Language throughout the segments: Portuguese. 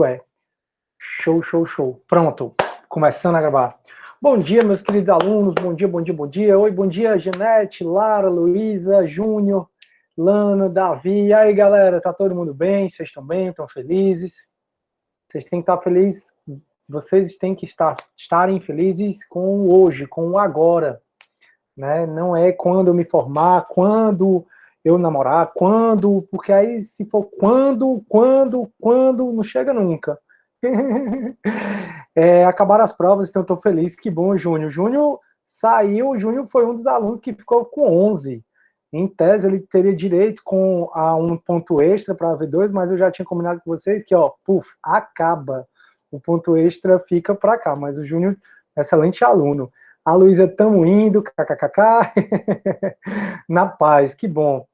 É. Show, show, show. Pronto, começando a gravar. Bom dia, meus queridos alunos. Bom dia, bom dia, bom dia. Oi, bom dia, Janete, Lara, Luísa, Júnior, Lana, Davi. E aí, galera, tá todo mundo bem? Vocês estão bem? Estão felizes? Vocês têm que estar felizes. Vocês têm que estarem felizes com o hoje, com o agora. Né? Não é quando eu me formar, quando eu namorar, quando, porque aí se for quando, não chega nunca. Acabaram as provas, então estou feliz, que bom, Júnior. Júnior saiu, o Júnior foi um dos alunos que ficou com 11. Em tese, ele teria direito a um ponto extra para a V2, mas eu já tinha combinado com vocês que, ó, acaba. O ponto extra fica para cá, mas o Júnior, excelente aluno. A Luísa, tamo indo, kkkk. Na paz, que bom.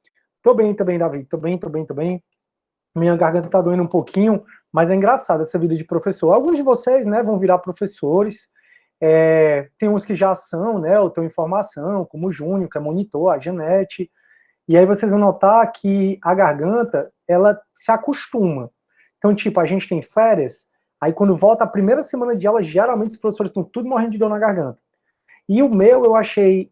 Tô bem, Davi, tô bem. Minha garganta tá doendo um pouquinho, mas é engraçado essa vida de professor. Alguns de vocês, né, vão virar professores, tem uns que já são, né, ou estão em formação, como o Júnior, que é monitor, a Janete, e aí vocês vão notar que a garganta, ela se acostuma. Então, tipo, a gente tem férias, aí quando volta a primeira semana de aula, geralmente os professores estão tudo morrendo de dor na garganta. E o meu, eu achei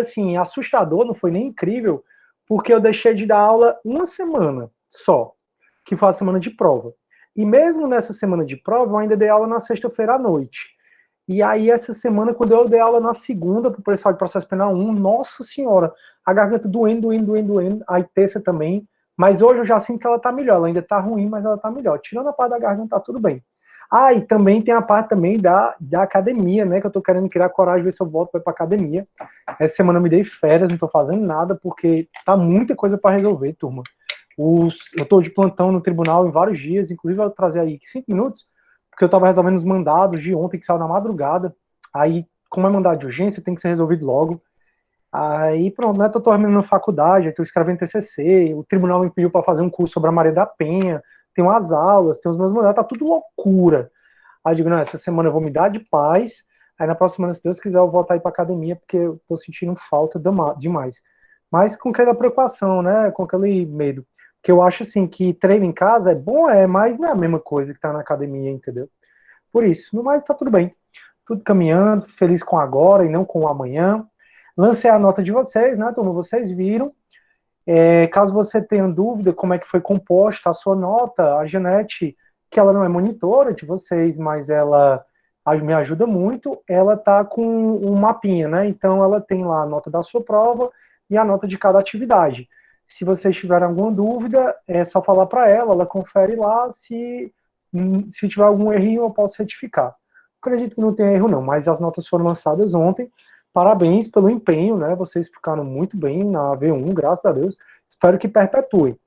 assim, assustador, não foi nem incrível, porque eu deixei de dar aula uma semana só, que foi a semana de prova. E mesmo nessa semana de prova, eu ainda dei aula na sexta-feira à noite. E aí, essa semana, quando eu dei aula na segunda, para o pessoal de processo penal 1, nossa senhora, a garganta doendo, aí terça também, mas hoje eu já sinto que ela tá melhor, ela ainda tá ruim, mas ela tá melhor. Tirando a parte da garganta, tá tudo bem. Ah, e também tem a parte também da academia, né, que eu tô querendo criar coragem, ver se eu volto pra academia. Essa semana eu me dei férias, não tô fazendo nada, porque tá muita coisa para resolver, turma. Eu tô de plantão no tribunal em vários dias, inclusive eu vou trazer aí 5 minutos, porque eu tava resolvendo os mandados de ontem, que saiu na madrugada. Aí, como é mandado de urgência, tem que ser resolvido logo. Aí, pronto, né, tô terminando faculdade, tô escrevendo TCC, o tribunal me pediu para fazer um curso sobre a Maria da Penha, tem umas aulas, tem os meus mandados, tá tudo loucura. Aí eu digo, não, essa semana eu vou me dar de paz, aí na próxima semana, se Deus quiser, eu vou voltar aí pra academia, porque eu tô sentindo falta demais. Mas com aquela preocupação, né, com aquele medo. Porque eu acho, assim, que treino em casa é bom, mas não é a mesma coisa que tá na academia, entendeu? Por isso, no mais tá tudo bem. Tudo caminhando, feliz com agora e não com o amanhã. Lancei a nota de vocês, né, turma? Vocês viram. Caso você tenha dúvida como é que foi composta a sua nota, a Janete, que ela não é monitora de vocês, mas ela me ajuda muito, ela tá com um mapinha, né? Então ela tem lá a nota da sua prova e a nota de cada atividade. Se vocês tiverem alguma dúvida, é só falar para ela confere lá, se tiver algum erro eu posso retificar. Acredito que não tem erro não, mas as notas foram lançadas ontem. Parabéns pelo empenho, né? Vocês ficaram muito bem na V1, graças a Deus. Espero que perpetue.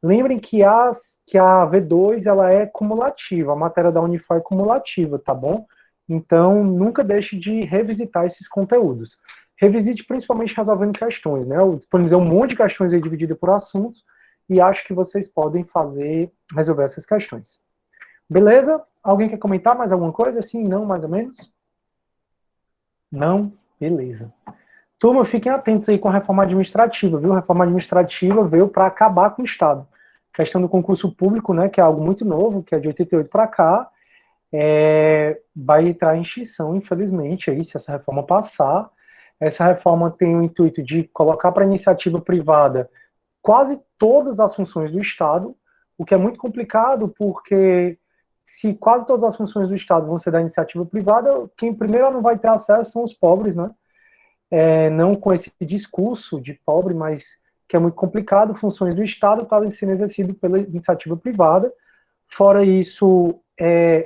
Lembrem que a V2 ela é cumulativa, a matéria da Unify é cumulativa, tá bom? Então, nunca deixe de revisitar esses conteúdos. Revisite principalmente resolvendo questões, né? Eu disponibilizei um monte de questões aí divididas por assuntos e acho que vocês podem resolver essas questões. Beleza? Alguém quer comentar mais alguma coisa? Sim, não, mais ou menos? Não? Beleza. Turma, fiquem atentos aí com a reforma administrativa, viu? A reforma administrativa veio para acabar com o Estado. A questão do concurso público, né, que é algo muito novo, que é de 88 para cá, vai entrar em extinção, infelizmente, aí, se essa reforma passar. Essa reforma tem o intuito de colocar para a iniciativa privada quase todas as funções do Estado, o que é muito complicado, porque se quase todas as funções do Estado vão ser da iniciativa privada, quem primeiro não vai ter acesso são os pobres, né? Não com esse discurso de pobre, mas que é muito complicado, funções do Estado podem ser exercidas pela iniciativa privada. Fora isso,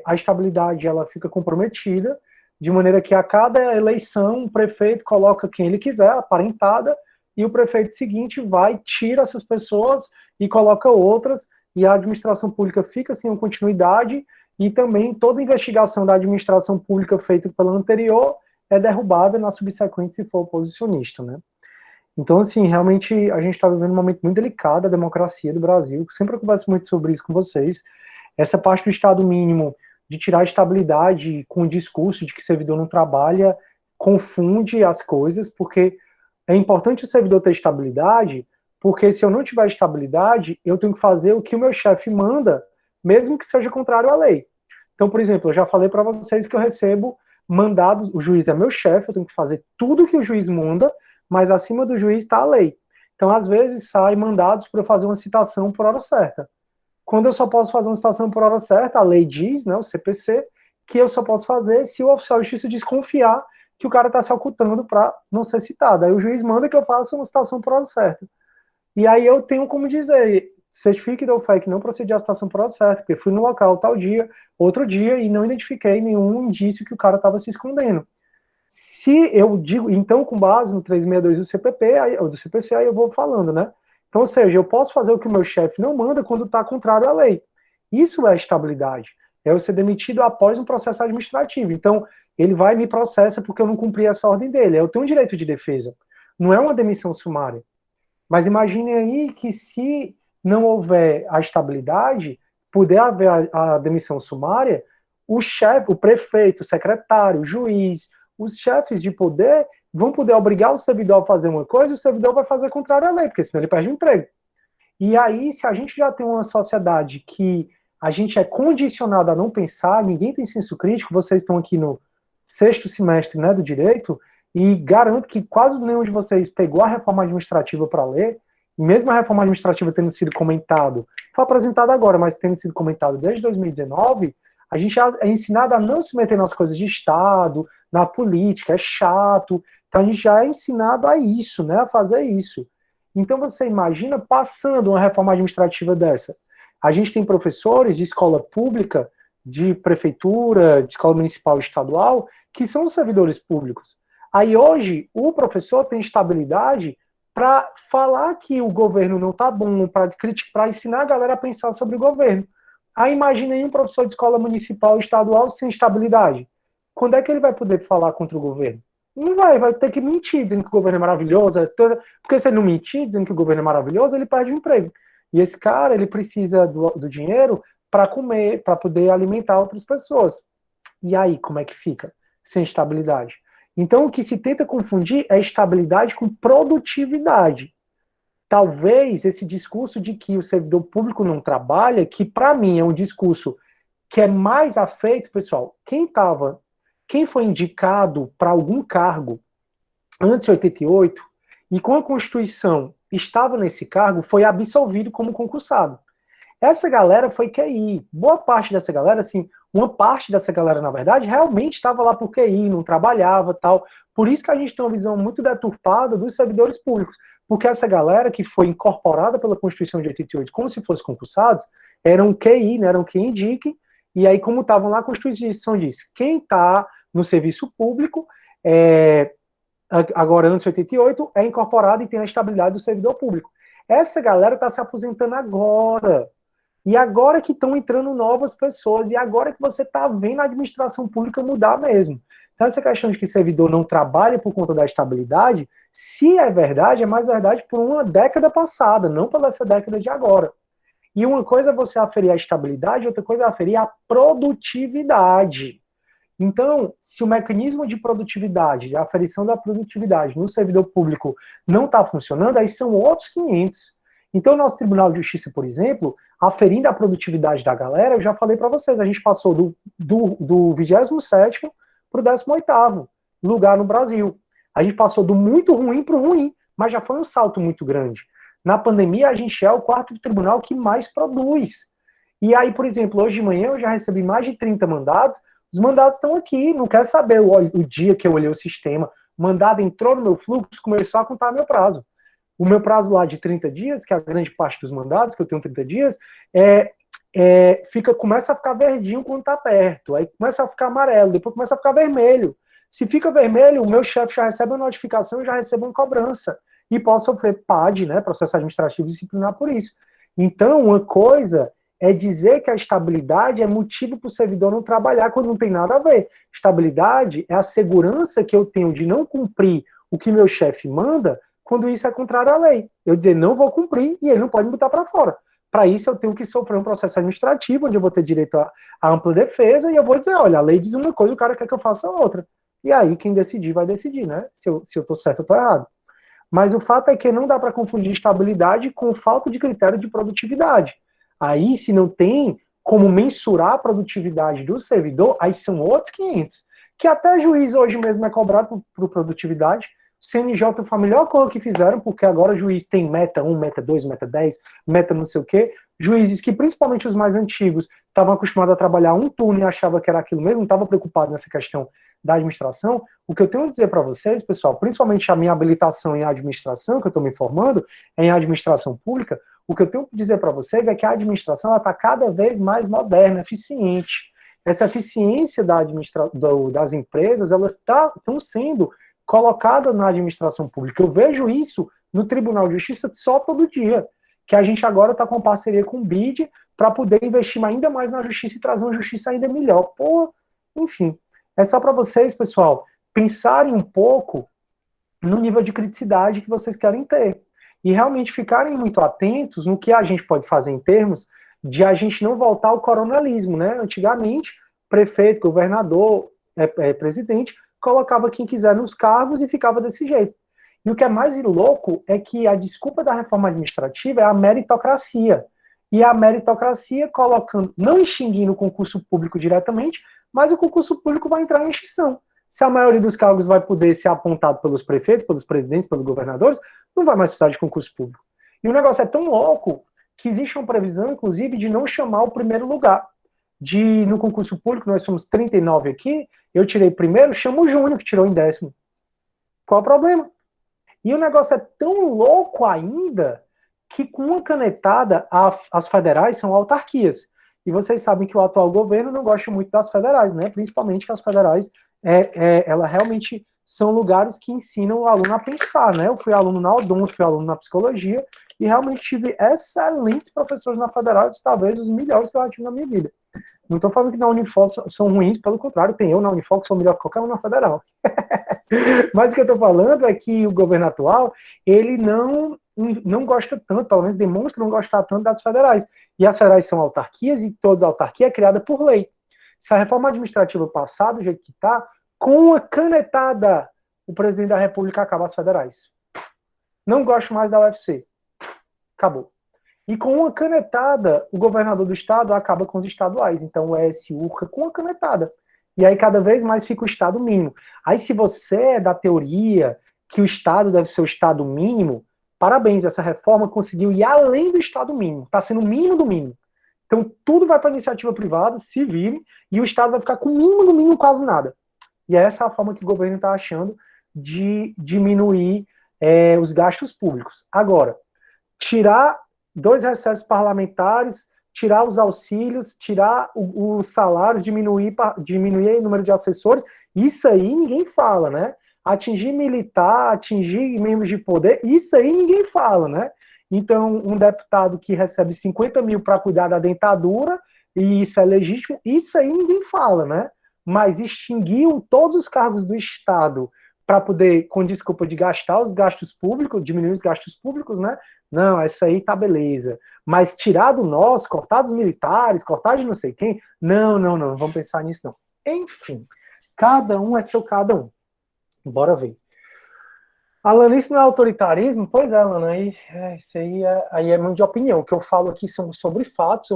a estabilidade ela fica comprometida, de maneira que a cada eleição o prefeito coloca quem ele quiser, aparentada, e o prefeito seguinte vai, tira essas pessoas e coloca outras, e a administração pública fica sem continuidade, e também toda investigação da administração pública feita pela anterior é derrubada na subsequente se for oposicionista, né? Então, assim, realmente a gente está vivendo um momento muito delicado da democracia do Brasil, sempre eu converso muito sobre isso com vocês. Essa parte do Estado mínimo, de tirar a estabilidade com o discurso de que servidor não trabalha, confunde as coisas, porque é importante o servidor ter estabilidade, porque se eu não tiver estabilidade, eu tenho que fazer o que o meu chefe manda, mesmo que seja contrário à lei. Então, por exemplo, eu já falei para vocês que eu recebo mandados, o juiz é meu chefe, eu tenho que fazer tudo que o juiz manda, mas acima do juiz está a lei. Então, às vezes, saem mandados para eu fazer uma citação por hora certa. Quando eu só posso fazer uma citação por hora certa, a lei diz, né, o CPC, que eu só posso fazer se o oficial de justiça desconfiar que o cara está se ocultando para não ser citado. Aí o juiz manda que eu faça uma citação por hora certa. E aí eu tenho como dizer, certifique do FEC, não procedi à citação por hora certa, porque fui no local tal dia, outro dia, e não identifiquei nenhum indício que o cara estava se escondendo. Se eu digo, então, com base no 362 do CPP, aí, ou do CPC, aí eu vou falando, né? Então, ou seja, eu posso fazer o que o meu chefe não manda quando está contrário à lei. Isso é estabilidade. É eu ser demitido após um processo administrativo. Então, ele vai e me processa porque eu não cumpri essa ordem dele. Eu tenho um direito de defesa. Não é uma demissão sumária. Mas imagine aí que se não houver a estabilidade, puder haver a demissão sumária, o chefe, o prefeito, o secretário, o juiz, os chefes de poder vão poder obrigar o servidor a fazer uma coisa e o servidor vai fazer contrário à lei, porque senão ele perde o emprego. E aí, se a gente já tem uma sociedade que a gente é condicionado a não pensar, ninguém tem senso crítico, vocês estão aqui no sexto semestre, né, do direito, e garanto que quase nenhum de vocês pegou a reforma administrativa para ler, e mesmo a reforma administrativa tendo sido comentado, foi apresentada agora, mas tendo sido comentado desde 2019, a gente é ensinado a não se meter nas coisas de Estado, na política, é chato, então a gente já é ensinado a isso, né, a fazer isso. Então você imagina passando uma reforma administrativa dessa. A gente tem professores de escola pública, de prefeitura, de escola municipal e estadual, que são servidores públicos. Aí hoje o professor tem estabilidade para falar que o governo não está bom, para ensinar a galera a pensar sobre o governo. Aí imagina aí um professor de escola municipal e estadual sem estabilidade. Quando é que ele vai poder falar contra o governo? Não vai ter que mentir dizendo que o governo é maravilhoso, porque se ele não mentir dizendo que o governo é maravilhoso, ele perde o emprego. E esse cara, ele precisa do dinheiro para comer, para poder alimentar outras pessoas. E aí, como é que fica? Sem estabilidade. Então, o que se tenta confundir é estabilidade com produtividade. Talvez esse discurso de que o servidor público não trabalha, que para mim é um discurso que é mais afeito, pessoal, quem foi indicado para algum cargo antes de 88 e com a Constituição estava nesse cargo, foi absolvido como concursado. Essa galera foi QI. Boa parte dessa galera, assim, uma parte dessa galera, na verdade, realmente estava lá por QI, não trabalhava, tal. Por isso que a gente tem uma visão muito deturpada dos servidores públicos. Porque essa galera que foi incorporada pela Constituição de 88 como se fossem concursados, eram QI, né, eram quem indique, e aí como estavam lá, a Constituição diz, quem está no serviço público, agora antes de 88, é incorporado e tem a estabilidade do servidor público. Essa galera está se aposentando agora. E agora que estão entrando novas pessoas, e agora que você está vendo a administração pública mudar mesmo. Então, essa questão de que servidor não trabalha por conta da estabilidade, se é verdade, é mais verdade por uma década passada, não pela essa década de agora. E uma coisa é você aferir a estabilidade, outra coisa é aferir a produtividade. Então, se o mecanismo de produtividade, de aferição da produtividade no servidor público não está funcionando, aí são outros 500. Então, o nosso Tribunal de Justiça, por exemplo, aferindo a produtividade da galera, eu já falei para vocês, a gente passou do 27º para o 18º lugar no Brasil. A gente passou do muito ruim para o ruim, mas já foi um salto muito grande. Na pandemia, a gente é o quarto tribunal que mais produz. E aí, por exemplo, hoje de manhã eu já recebi mais de 30 mandados, os mandados estão aqui, não quer saber o dia que eu olhei o sistema, o mandado entrou no meu fluxo, começou a contar meu prazo. O meu prazo lá de 30 dias, que é a grande parte dos mandados, que eu tenho 30 dias, começa a ficar verdinho quando está perto, aí começa a ficar amarelo, depois começa a ficar vermelho. Se fica vermelho, o meu chefe já recebe uma notificação e já recebe uma cobrança. E posso sofrer PAD, né, processo administrativo disciplinar por isso. Então, uma coisa é dizer que a estabilidade é motivo para o servidor não trabalhar quando não tem nada a ver. Estabilidade é a segurança que eu tenho de não cumprir o que meu chefe manda quando isso é contrário à lei. Eu dizer, não vou cumprir e ele não pode me botar para fora. Para isso, eu tenho que sofrer um processo administrativo, onde eu vou ter direito à ampla defesa, e eu vou dizer, olha, a lei diz uma coisa, o cara quer que eu faça outra. E aí, quem decidir, vai decidir, né? Se eu estou certo ou estou errado. Mas o fato é que não dá para confundir estabilidade com falta de critério de produtividade. Aí, se não tem como mensurar a produtividade do servidor, aí são outros 500. Que até juiz hoje mesmo é cobrado por produtividade. CNJ foi a melhor coisa que fizeram, porque agora o juiz tem meta 1, meta 2, meta 10, meta não sei o quê. Juízes que, principalmente os mais antigos, estavam acostumados a trabalhar um turno e achavam que era aquilo mesmo, não estavam preocupados nessa questão da administração. O que eu tenho a dizer para vocês, pessoal, principalmente a minha habilitação em administração, que eu estou me formando, em administração pública, o que eu tenho que dizer para vocês é que a administração está cada vez mais moderna, eficiente. Essa eficiência das empresas, elas estão sendo colocadas na administração pública. Eu vejo isso no Tribunal de Justiça só todo dia, que a gente agora está com parceria com o BID para poder investir ainda mais na justiça e trazer uma justiça ainda melhor. Pô, enfim, é só para vocês, pessoal, pensarem um pouco no nível de criticidade que vocês querem ter e realmente ficarem muito atentos no que a gente pode fazer em termos de a gente não voltar ao coronelismo, né? Antigamente, prefeito, governador, presidente, colocava quem quiser nos cargos e ficava desse jeito. E o que é mais louco é que a desculpa da reforma administrativa é a meritocracia. E a meritocracia colocando, não extinguindo o concurso público diretamente, mas o concurso público vai entrar em extinção. Se a maioria dos cargos vai poder ser apontado pelos prefeitos, pelos presidentes, pelos governadores, não vai mais precisar de concurso público. E o negócio é tão louco que existe uma previsão, inclusive, de não chamar o primeiro lugar. No concurso público, nós somos 39 aqui, eu tirei primeiro, chamo o Júnior, que tirou em 10º. Qual o problema? E o negócio é tão louco ainda que com uma canetada, as federais são autarquias. E vocês sabem que o atual governo não gosta muito das federais, né? Principalmente que as federais, elas realmente são lugares que ensinam o aluno a pensar, né? Eu fui aluno na Odonto, fui aluno na psicologia, e realmente tive excelentes professores na federal, talvez os melhores que eu já tive na minha vida. Não estou falando que na Unifor são ruins, pelo contrário, tem eu na Unifor que sou melhor que qualquer um na federal. Mas o que eu estou falando é que o governo atual, ele não gosta tanto, pelo menos demonstra não gostar tanto das federais. E as federais são autarquias e toda autarquia é criada por lei. Se a reforma administrativa passar do jeito que está, com a canetada, o presidente da República acaba as federais. Não gosto mais da UFC. Acabou. E com uma canetada, o governador do estado acaba com os estaduais. Então, o ESURCA com uma canetada. E aí, cada vez mais fica o estado mínimo. Aí, se você é da teoria que o estado deve ser o estado mínimo, parabéns, essa reforma conseguiu ir além do estado mínimo. Está sendo o mínimo do mínimo. Então, tudo vai para a iniciativa privada, se vire, e o estado vai ficar com o mínimo do mínimo, quase nada. E essa é a forma que o governo está achando de diminuir os gastos públicos. Agora, tirar 2 recessos parlamentares, tirar os auxílios, tirar os salários, diminuir o número de assessores, isso aí ninguém fala, né? Atingir militar, atingir membros de poder, isso aí ninguém fala, né? Então, um deputado que recebe 50 mil para cuidar da dentadura, e isso é legítimo, isso aí ninguém fala, né? Mas extinguiu todos os cargos do Estado para poder, com desculpa de gastar os gastos públicos, diminuir os gastos públicos, né? Não, essa aí tá beleza. Mas tirar do nosso, cortar dos militares, cortar de não sei quem, não, vamos pensar nisso não. Enfim, cada um é seu cada um. Bora ver. Alan, isso não é autoritarismo? Pois é, Alan, isso aí é muito de opinião. O que eu falo aqui são sobre fatos,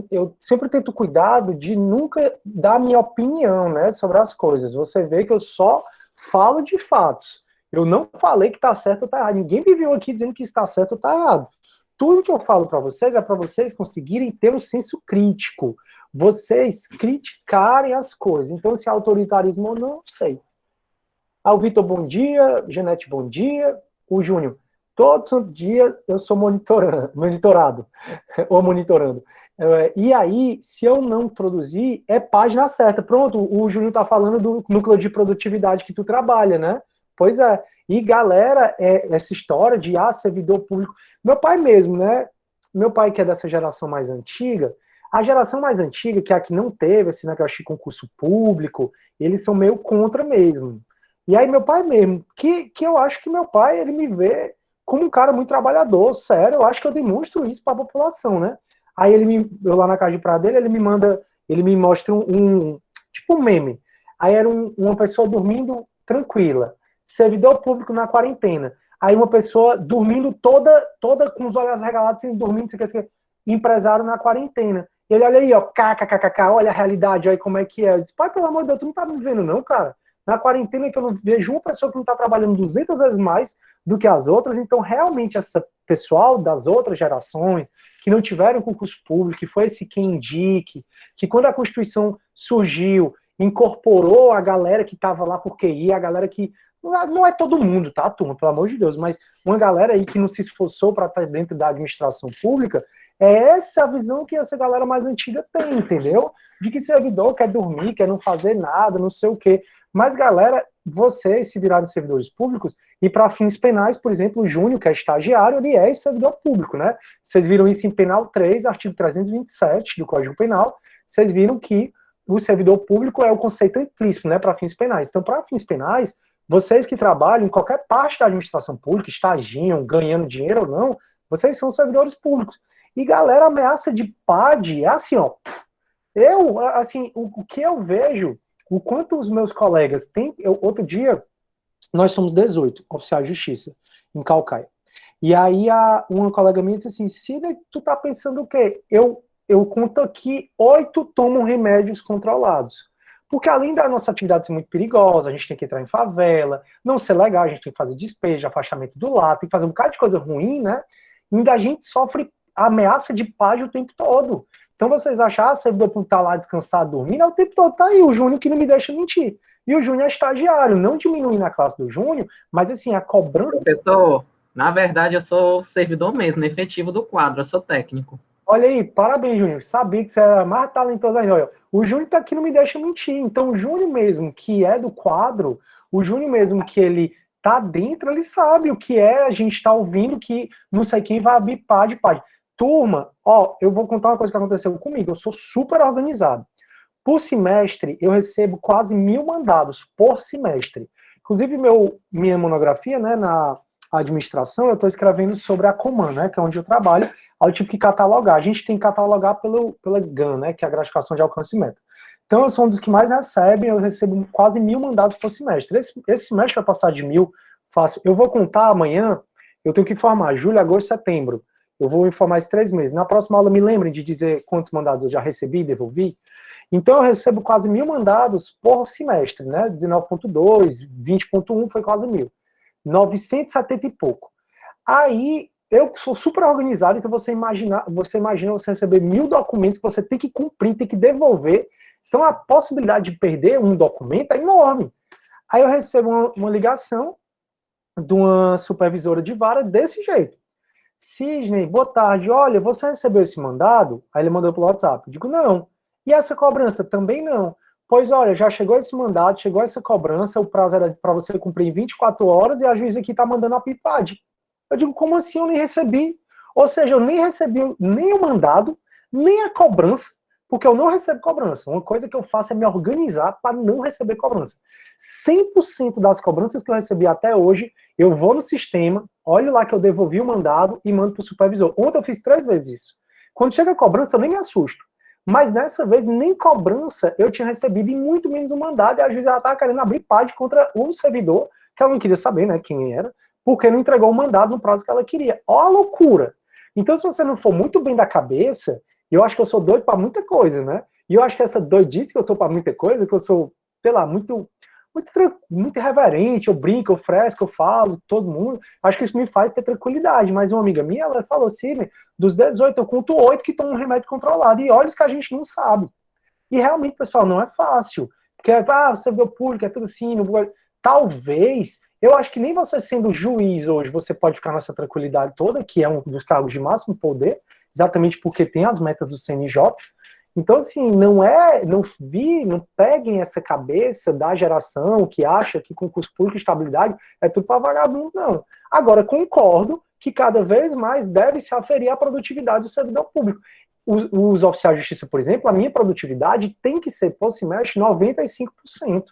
eu sempre tento cuidado de nunca dar minha opinião, né, sobre as coisas. Você vê que eu só falo de fatos. Eu não falei que está certo ou está errado. Ninguém me viu aqui dizendo que está certo ou está errado. Tudo que eu falo para vocês é para vocês conseguirem ter um senso crítico. Vocês criticarem as coisas. Então, se é autoritarismo ou não sei. O Vitor, bom dia. Janete, bom dia. O Júnior, todo dia eu sou monitorado. Ou monitorando. E aí, se eu não produzir, é página certa. Pronto, o Júnior está falando do núcleo de produtividade que tu trabalha, né? Pois é. E galera, essa história de servidor público. Meu pai mesmo, né? Meu pai, que é dessa geração mais antiga, a geração mais antiga, que é a que não teve esse negócio de concurso público, eles são meio contra mesmo. E aí, meu pai mesmo, que eu acho que meu pai, ele me vê como um cara muito trabalhador, sério, eu acho que eu demonstro isso para a população, né? Aí eu lá na casa de praia dele, ele me mostra tipo um meme. Aí era uma pessoa dormindo tranquila, servidor público na quarentena. Aí uma pessoa dormindo toda com os olhos regalados, sem dormir, empresário na quarentena. E ele, olha aí, ó, kkkk, olha a realidade, olha como é que é. Eu disse, pai, pelo amor de Deus, tu não tá me vendo não, cara? Na quarentena que eu não vejo uma pessoa que não tá trabalhando 200 vezes mais do que as outras, então realmente essa pessoal das outras gerações, que não tiveram concurso público, que foi esse quem indique, que quando a Constituição surgiu, incorporou a galera que estava lá por QI, a galera que. Não é todo mundo, tá, turma, pelo amor de Deus, mas uma galera aí que não se esforçou para estar dentro da administração pública, é essa a visão que essa galera mais antiga tem, entendeu? De que servidor quer dormir, quer não fazer nada, não sei o quê. Mas, galera, vocês se virarem servidores públicos, e para fins penais, por exemplo, o Júnior, que é estagiário, ele é servidor público, né? Vocês viram isso em Penal 3, artigo 327 do Código Penal, vocês viram que o servidor público é o conceito implícito, né, para fins penais. Então, para fins penais, vocês que trabalham em qualquer parte da administração pública, estagiam, ganhando dinheiro ou não, vocês são servidores públicos. E, galera, ameaça de PAD é assim, ó. Eu, assim, o que eu vejo, o quanto os meus colegas têm. Outro dia, nós somos 18 oficiais de justiça em Calcaia. E aí, uma colega minha disse assim: Cida, tu tá pensando o quê? Eu conto aqui 8 tomam remédios controlados. Porque além da nossa atividade ser muito perigosa, a gente tem que entrar em favela, não ser legal, a gente tem que fazer despejo, afastamento do lar, tem que fazer um bocado de coisa ruim, né? Ainda a gente sofre ameaça de página o tempo todo. Então vocês acham, ah, servidor público tá lá descansado, dormindo, é o tempo todo, tá aí, o Júnior que não me deixa mentir. E o Júnior é estagiário, não diminuindo a classe do Júnior, mas assim, a cobrança... Professor, na verdade eu sou servidor mesmo, efetivo do quadro, eu sou técnico. Olha aí, parabéns, Júnior. Sabia que você era mais talentoso ainda. Olha, o Júnior tá aqui, não me deixa mentir. Então, o Júnior mesmo, que é do quadro, o Júnior mesmo que ele tá dentro, ele sabe o que é a gente tá ouvindo que não sei quem vai abrir pá de pá. Turma, ó, eu vou contar uma coisa que aconteceu comigo. Eu sou super organizado. Por semestre, eu recebo quase 1.000 mandados por semestre. Inclusive, minha monografia, né, na administração, eu estou escrevendo sobre a Coman, né, que é onde eu trabalho. Aí eu tive que catalogar. A gente tem que catalogar pela GAN, né, que é a gratificação de alcance e meta. Então, eu sou um dos que mais recebem, eu recebo quase 1.000 mandados por semestre. Esse semestre vai passar de 1.000, fácil. Eu vou contar amanhã, eu tenho que informar julho, agosto, setembro. Eu vou informar esses 3 meses. Na próxima aula, me lembrem de dizer quantos mandados eu já recebi e devolvi. Então, eu recebo quase 1.000 mandados por semestre, né? 19,2, 20,1 foi quase 1.000. 970 e pouco. Aí, eu sou super organizado, então você imagina você receber 1.000 documentos que você tem que cumprir, tem que devolver. Então, a possibilidade de perder um documento é enorme. Aí eu recebo uma ligação de uma supervisora de vara desse jeito. Sidney, boa tarde. Olha, você recebeu esse mandado? Aí ele mandou pelo WhatsApp. Eu digo, não. E essa cobrança? Também não. Pois olha, já chegou esse mandado, chegou essa cobrança, o prazo era para você cumprir em 24 horas e a juíza aqui está mandando a PIPAD. Eu digo, como assim eu nem recebi? Ou seja, eu nem recebi nem o mandado, nem a cobrança, porque eu não recebo cobrança. Uma coisa que eu faço é me organizar para não receber cobrança. 100% das cobranças que eu recebi até hoje, eu vou no sistema, olho lá que eu devolvi o mandado e mando para o supervisor. Ontem eu fiz 3 vezes isso. Quando chega a cobrança, eu nem me assusto. Mas dessa vez, nem cobrança eu tinha recebido e muito menos um mandado. E a juíza estava querendo abrir PAD contra o servidor, que ela não queria saber, né, quem era, porque não entregou o mandado no prazo que ela queria. Ó a loucura! Então, se você não for muito bem da cabeça, eu acho que eu sou doido para muita coisa, né? E eu acho que essa doidice que eu sou para muita coisa, que eu sou, sei lá, muito irreverente, eu brinco, eu fresco, eu falo, todo mundo, acho que isso me faz ter tranquilidade. Mas uma amiga minha, ela falou assim, dos 18 eu conto 8 que tomam um remédio controlado, e olha os que a gente não sabe. E realmente, pessoal, não é fácil, porque, o servidor público é tudo assim, não vou... Talvez, eu acho que nem você sendo juiz hoje, você pode ficar nessa tranquilidade toda, que é um dos cargos de máximo poder, exatamente porque tem as metas do CNJ. Então, assim, não peguem essa cabeça da geração que acha que concurso público e estabilidade é tudo para vagabundo, não. Agora, concordo que cada vez mais deve se aferir a produtividade do servidor público. Os oficiais de justiça, por exemplo, a minha produtividade tem que ser, por semestre, 95%.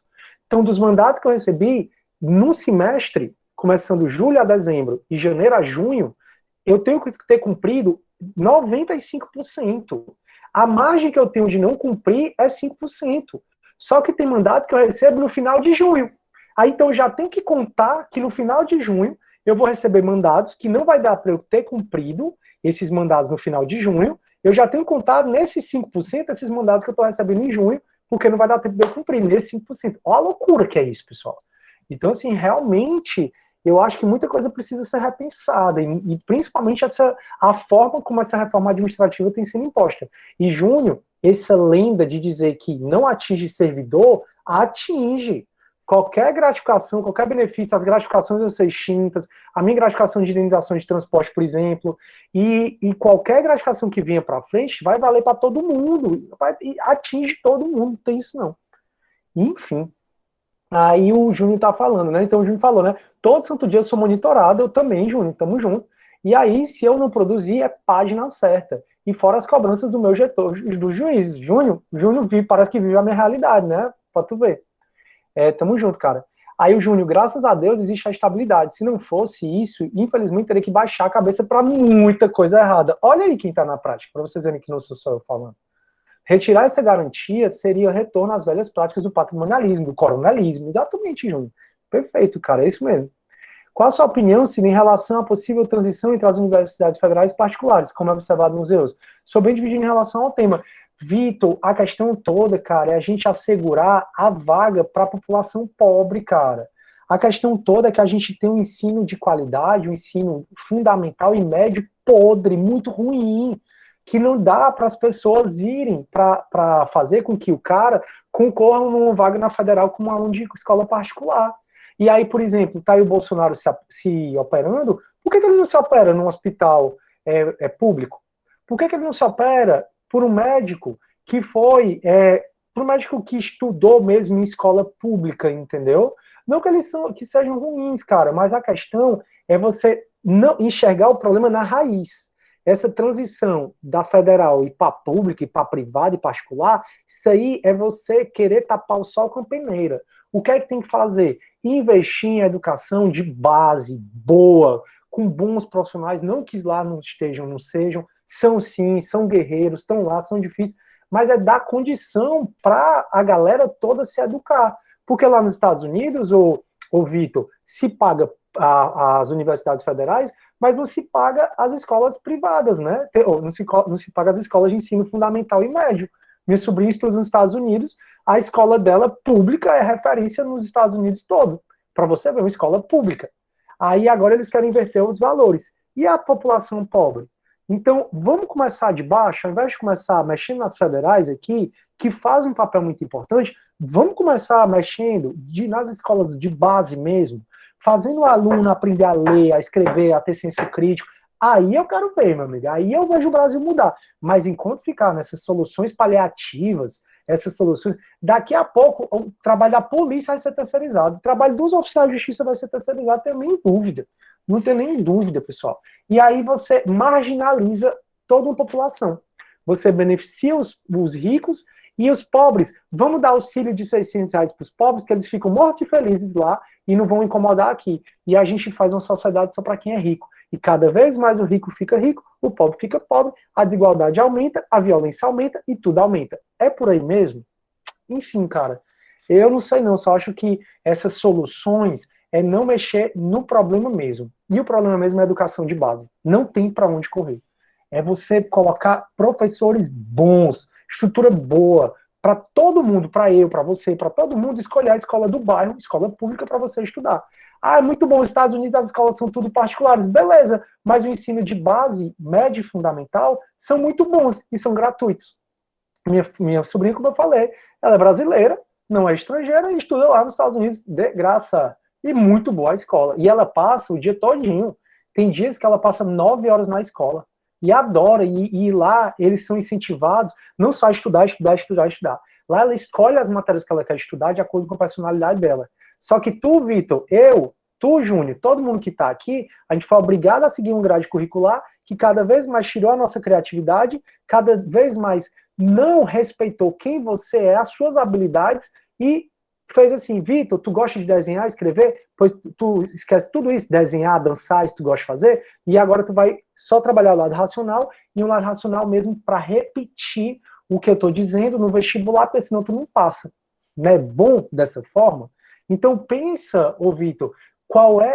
Então, dos mandados que eu recebi, no semestre, começando julho a dezembro e janeiro a junho, eu tenho que ter cumprido 95%. A margem que eu tenho de não cumprir é 5%. Só que tem mandados que eu recebo no final de junho. Aí então eu já tenho que contar que no final de junho eu vou receber mandados que não vai dar para eu ter cumprido esses mandados no final de junho, eu já tenho contado nesses 5%, esses mandados que eu estou recebendo em junho, porque não vai dar tempo de eu cumprir nesses 5%. Olha a loucura que é isso, pessoal. Então, assim, realmente, eu acho que muita coisa precisa ser repensada, e principalmente a forma como essa reforma administrativa tem sido imposta. E, Júnior, essa lenda de dizer que não atinge servidor, atinge. Qualquer gratificação, qualquer benefício, as gratificações vão ser extintas, a minha gratificação de indenização de transporte, por exemplo, e qualquer gratificação que venha para frente vai valer para todo mundo, atinge todo mundo, não tem isso não. Enfim. Aí o Júnior tá falando, né? Então o Júnior falou, né? Todo santo dia eu sou monitorado, eu também, Júnior, tamo junto. E aí, se eu não produzir, é página certa. E fora as cobranças do meu gestor, dos juízes. Júnior vive, parece que vive a minha realidade, né? Pra tu ver. Tamo junto, cara. Aí o Júnior, graças a Deus, existe a estabilidade. Se não fosse isso, infelizmente, teria que baixar a cabeça para muita coisa errada. Olha aí quem tá na prática, para vocês verem que não sou só eu falando. Retirar essa garantia seria retorno às velhas práticas do patrimonialismo, do coronelismo. Exatamente, Júnior. Perfeito, cara, é isso mesmo. Qual a sua opinião, Cine, em relação à possível transição entre as universidades federais e particulares, como é observado nos museus? Sou bem dividido em relação ao tema. Vitor, a questão toda, cara, é a gente assegurar a vaga para a população pobre, cara. A questão toda é que a gente tem um ensino de qualidade, um ensino fundamental e médio podre, muito ruim, que não dá para as pessoas irem para fazer com que o cara concorra numa vaga na federal como aluno de escola particular. E aí, por exemplo, tá aí o Bolsonaro se operando, por que ele não se opera num hospital público? Por que ele não se opera por um médico que foi, por um médico que estudou mesmo em escola pública, entendeu? Não que eles que sejam ruins, cara, mas a questão é você não enxergar o problema na raiz. Essa transição da federal e para pública, e para privada e particular, isso aí é você querer tapar o sol com a peneira. O que é que tem que fazer? Investir em educação de base, boa, com bons profissionais, não que lá não estejam, não sejam, são sim, são guerreiros, estão lá, são difíceis, mas é dar condição para a galera toda se educar. Porque lá nos Estados Unidos, o Vitor, se paga as universidades federais, mas não se paga as escolas privadas, né? Ou não se paga as escolas de ensino fundamental e médio. Minha sobrinha estuda nos Estados Unidos, a escola dela pública é referência nos Estados Unidos todo. Para você ver, uma escola pública. Aí agora eles querem inverter os valores. E a população pobre? Então, vamos começar de baixo, ao invés de começar mexendo nas federais aqui, que faz um papel muito importante, vamos começar mexendo nas escolas de base mesmo, fazendo o aluno aprender a ler, a escrever, a ter senso crítico. Aí eu quero ver, meu amigo, aí eu vejo o Brasil mudar. Mas enquanto ficar nessas soluções paliativas, essas soluções, daqui a pouco o trabalho da polícia vai ser terceirizado, o trabalho dos oficiais de justiça vai ser terceirizado, não tenho nem dúvida. Não tenho nem dúvida, pessoal. E aí você marginaliza toda uma população. Você beneficia os ricos e os pobres. Vamos dar auxílio de R$600 para os pobres, que eles ficam mortos e felizes lá e não vão incomodar aqui. E a gente faz uma sociedade só para quem é rico. E cada vez mais o rico fica rico, o pobre fica pobre, a desigualdade aumenta, a violência aumenta e tudo aumenta. É por aí mesmo? Enfim, cara, eu não sei não, só acho que essas soluções é não mexer no problema mesmo. E o problema mesmo é a educação de base. Não tem para onde correr. É você colocar professores bons, estrutura boa, para todo mundo, para eu, para você, para todo mundo, escolher a escola do bairro, escola pública para você estudar. Ah, é muito bom, nos Estados Unidos as escolas são tudo particulares, beleza, mas o ensino de base, médio e fundamental, são muito bons e são gratuitos. Minha sobrinha, como eu falei, ela é brasileira, não é estrangeira e estuda lá nos Estados Unidos de graça. E muito boa a escola. E ela passa o dia todinho. Tem dias que ela passa 9 horas na escola. E adora. E lá eles são incentivados não só a estudar. Lá ela escolhe as matérias que ela quer estudar de acordo com a personalidade dela. Só que tu, Vitor, tu, Júnior, todo mundo que está aqui, a gente foi obrigado a seguir um grade curricular que cada vez mais tirou a nossa criatividade, cada vez mais não respeitou quem você é, as suas habilidades e fez assim, Vitor, tu gosta de desenhar, escrever? Pois tu esquece tudo isso, desenhar, dançar, isso tu gosta de fazer, e agora tu vai só trabalhar o lado racional, e um lado racional mesmo para repetir o que eu estou dizendo no vestibular, porque senão tu não passa. Não é bom dessa forma? Então pensa, ô Vitor,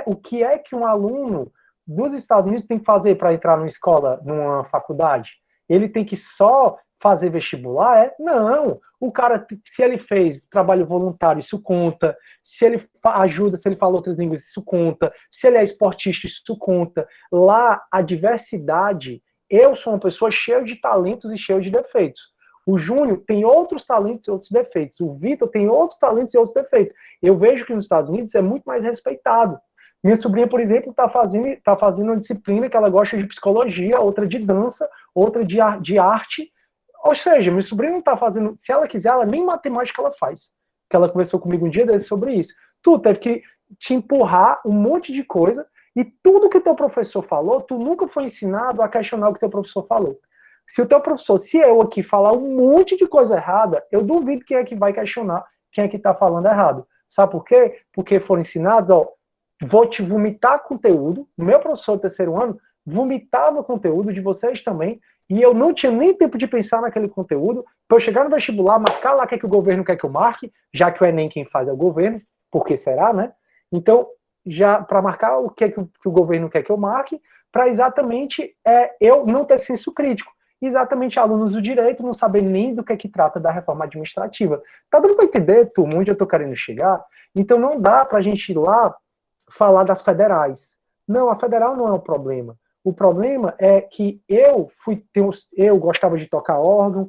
o que é que um aluno dos Estados Unidos tem que fazer para entrar numa escola, numa faculdade? Ele tem que só fazer vestibular? Não. O cara, se ele fez trabalho voluntário, isso conta. Se ele ajuda, se ele fala outras línguas, isso conta. Se ele é esportista, isso conta. Lá, a diversidade... Eu sou uma pessoa cheia de talentos e cheia de defeitos. O Júnior tem outros talentos e outros defeitos. O Vitor tem outros talentos e outros defeitos. Eu vejo que nos Estados Unidos é muito mais respeitado. Minha sobrinha, por exemplo, está fazendo uma disciplina que ela gosta de psicologia, outra de dança, outra de arte. Ou seja, minha sobrinha não está fazendo... Se ela quiser, ela nem matemática ela faz. Que ela conversou comigo um dia desse sobre isso. Tu teve que te empurrar um monte de coisa e tudo que o teu professor falou, tu nunca foi ensinado a questionar o que o teu professor falou. Se o teu professor, se eu aqui falar um monte de coisa errada, eu duvido quem é que vai questionar quem é que está falando errado. Sabe por quê? Porque foram ensinados, ó, vou te vomitar conteúdo. O meu professor do terceiro ano vomitava conteúdo de vocês também, e eu não tinha nem tempo de pensar naquele conteúdo, para eu chegar no vestibular, marcar lá o que é que o governo quer que eu marque, já que o Enem quem faz é o governo, porque será, né? Então, já para marcar o que é que o governo quer que eu marque, para exatamente eu não ter senso crítico. Exatamente alunos do direito não saber nem do que é que trata da reforma administrativa. Tá dando para entender, turma, onde eu tô querendo chegar? Então não dá para a gente ir lá falar das federais. Não, a federal não é o problema. O problema é que eu gostava de tocar órgão,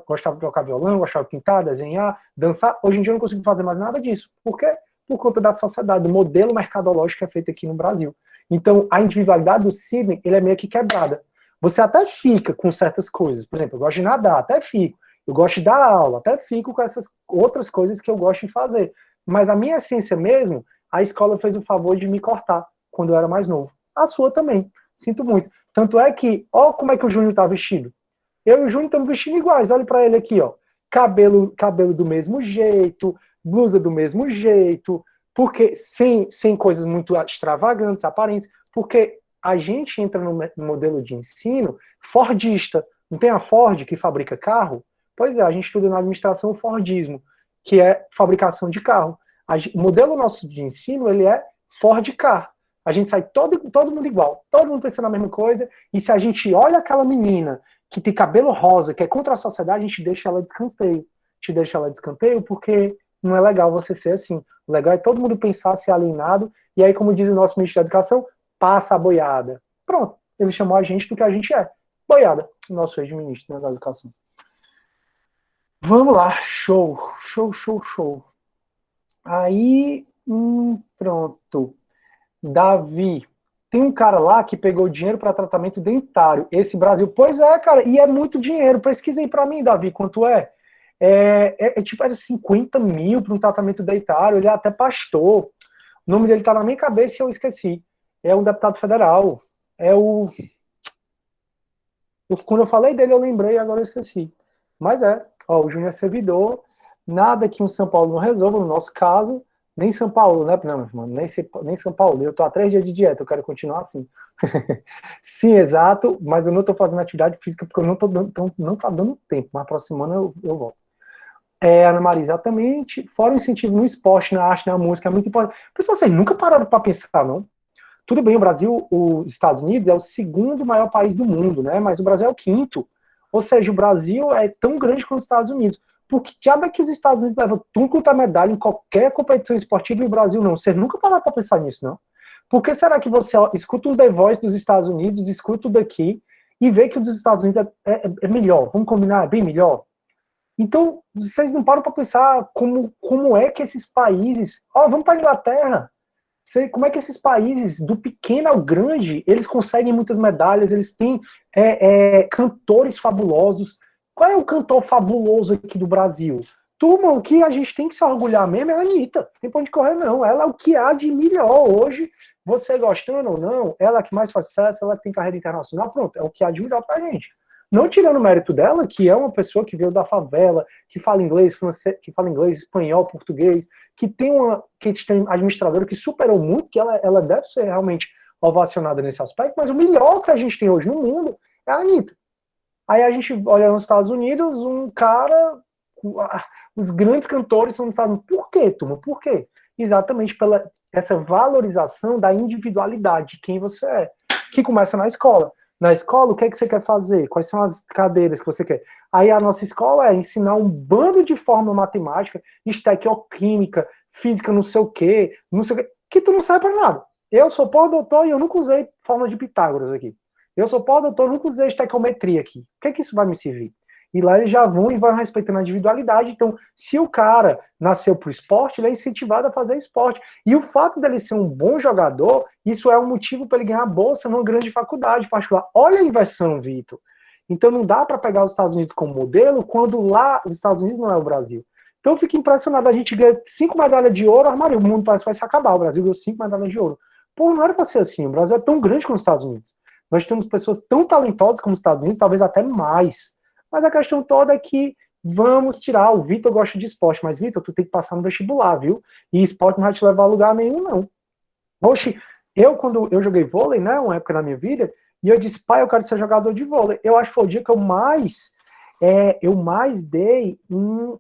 gostava de tocar violão, gostava de pintar, desenhar, dançar. Hoje em dia eu não consigo fazer mais nada disso. Por quê? Por conta da sociedade, do modelo mercadológico que é feito aqui no Brasil. Então, a individualidade do Sidney, ele é meio que quebrada. Você até fica com certas coisas. Por exemplo, eu gosto de nadar, até fico. Eu gosto de dar aula, até fico com essas outras coisas que eu gosto de fazer. Mas a minha essência mesmo, a escola fez o favor de me cortar quando eu era mais novo. A sua também. Sinto muito. Tanto é que, ó como é que o Júnior tá vestido. Eu e o Júnior estamos vestindo iguais. Olha para ele aqui, ó. Cabelo do mesmo jeito, blusa do mesmo jeito, porque sem coisas muito extravagantes, aparentes, porque a gente entra no modelo de ensino fordista. Não tem a Ford que fabrica carro? Pois é, a gente estuda na administração o Fordismo, que é fabricação de carro. O modelo nosso de ensino, ele é Ford Car. A gente sai todo mundo igual, todo mundo pensando na mesma coisa, e se a gente olha aquela menina que tem cabelo rosa, que é contra a sociedade, a gente deixa ela de escanteio. Te deixa ela de escanteio porque não é legal você ser assim. O legal é todo mundo pensar, ser alienado, e aí, como diz o nosso ministro da Educação, passa a boiada. Pronto, ele chamou a gente do que a gente é. Boiada, o nosso ex-ministro, né, da Educação. Vamos lá, show. Aí, pronto. Davi, tem um cara lá que pegou dinheiro para tratamento dentário. Esse Brasil, pois é, cara, e é muito dinheiro. Pesquisa aí para mim, Davi, quanto é? Tipo, era 50 mil para um tratamento dentário. Ele é até pastor. O nome dele tá na minha cabeça e eu esqueci. É um deputado federal. Quando eu falei dele, eu lembrei, agora eu esqueci. Mas ó, o Júnior é servidor. Nada que um São Paulo não resolva, no nosso caso. Nem São Paulo, né? Não, mano, nem São Paulo. Eu tô há 3 dias de dieta, eu quero continuar assim. Sim, exato, mas eu não tô fazendo atividade física porque eu não tá dando tempo. Mas próxima semana eu volto. Ana Maria, exatamente. Fora o incentivo no esporte, na arte, na música, é muito importante. Pessoal, vocês nunca pararam para pensar, não? Tudo bem, o Brasil, os Estados Unidos é o segundo maior país do mundo, né? Mas o Brasil é o quinto. Ou seja, o Brasil é tão grande quanto os Estados Unidos. Por que diabo é que os Estados Unidos levam tudo quanto a medalha em qualquer competição esportiva e o Brasil não? Vocês nunca pararam para pensar nisso, não? Por que será que você escuta um The Voice dos Estados Unidos, escuta o daqui e vê que o dos Estados Unidos é melhor? Vamos combinar, é bem melhor? Então, vocês não param para pensar como é que esses países... vamos para a Inglaterra. Como é que esses países, do pequeno ao grande, eles conseguem muitas medalhas, eles têm cantores fabulosos. Qual é o cantor fabuloso aqui do Brasil? Turma, o que a gente tem que se orgulhar mesmo é a Anitta. Não tem pra onde correr, não. Ela é o que há de melhor hoje. Você gostando ou não, ela é a que mais faz sucesso, ela tem carreira internacional, pronto, é o que há de melhor pra gente. Não tirando o mérito dela, que é uma pessoa que veio da favela, que fala inglês, francês, que fala inglês, espanhol, português, que tem uma administradora que superou muito, que ela deve ser realmente ovacionada nesse aspecto, mas o melhor que a gente tem hoje no mundo é a Anitta. Aí a gente olha nos Estados Unidos, um cara, os grandes cantores são nos Estados Unidos. Por quê, turma? Por quê? Exatamente pela essa valorização da individualidade de quem você é, que começa na escola. Na escola, o que é que você quer fazer? Quais são as cadeiras que você quer? Aí a nossa escola é ensinar um bando de fórmula matemática, estequioquímica, física não sei o quê, que tu não serve para nada. Eu sou pós-doutor e eu nunca usei fórmula de Pitágoras aqui. Eu sou pós-doutor, nunca usei estequiometria aqui. O que é que isso vai me servir? E lá eles já vão e vão respeitando a individualidade. Então, se o cara nasceu para o esporte, ele é incentivado a fazer esporte. E o fato dele ser um bom jogador, isso é um motivo para ele ganhar bolsa numa grande faculdade particular. Olha a inversão, Vitor. Então, não dá para pegar os Estados Unidos como modelo, quando lá os Estados Unidos não é o Brasil. Então, eu fico impressionado. A gente ganha 5 medalhas de ouro, armaria. O mundo parece que vai se acabar. O Brasil ganhou 5 medalhas de ouro. Pô, não era para ser assim. O Brasil é tão grande como os Estados Unidos. Nós temos pessoas tão talentosas como os Estados Unidos, talvez até mais. Mas a questão toda é que vamos tirar. O Vitor gosta de esporte, mas, Vitor, tu tem que passar no vestibular, viu? E esporte não vai te levar a lugar nenhum, não. Oxe, quando eu joguei vôlei, né, uma época na minha vida, e eu disse, pai, eu quero ser jogador de vôlei. Eu acho que foi o dia que eu mais dei um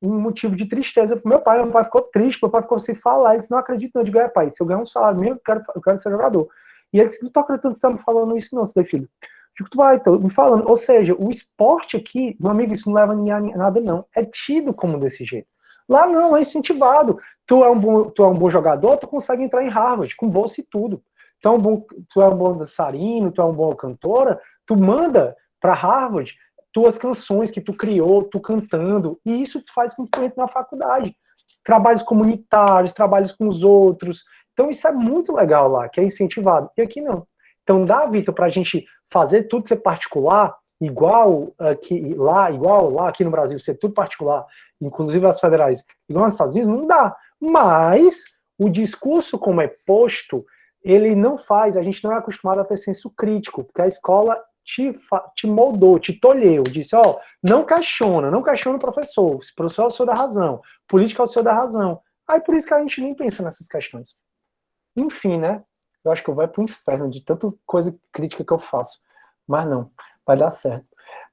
motivo de tristeza pro meu pai. Meu pai ficou triste, meu pai ficou sem falar. Ele disse, não acredito, não. Eu digo, pai, se eu ganhar um salário mesmo, eu quero ser jogador. E ele disse, não tô acreditando que você tá me falando isso, não, seu filho. Digo, tu vai, tô me falando. Ou seja, o esporte aqui, meu amigo, isso não leva a nada, não. É tido como desse jeito. Lá não, é incentivado. Tu é um bom jogador, tu consegue entrar em Harvard, com bolsa e tudo. Tu é um bom dançarino, tu é um bom cantora, tu manda para Harvard tuas canções que tu criou, tu cantando, e isso tu faz com que tu entre na faculdade. Trabalhos comunitários, trabalhos com os outros. Então isso é muito legal lá, que é incentivado. E aqui não. Então dá, Vitor, para a gente fazer tudo ser particular, igual lá aqui no Brasil, ser tudo particular, inclusive as federais, igual nos Estados Unidos, não dá. Mas o discurso, como é posto, ele não faz, a gente não é acostumado a ter senso crítico, porque a escola te moldou, te tolheu, disse, ó, não questiona o professor é o senhor da razão, política é o senhor da razão. Aí por isso que a gente nem pensa nessas questões. Enfim, né? Eu acho que eu vou pro inferno de tanta coisa crítica que eu faço. Mas não, vai dar certo.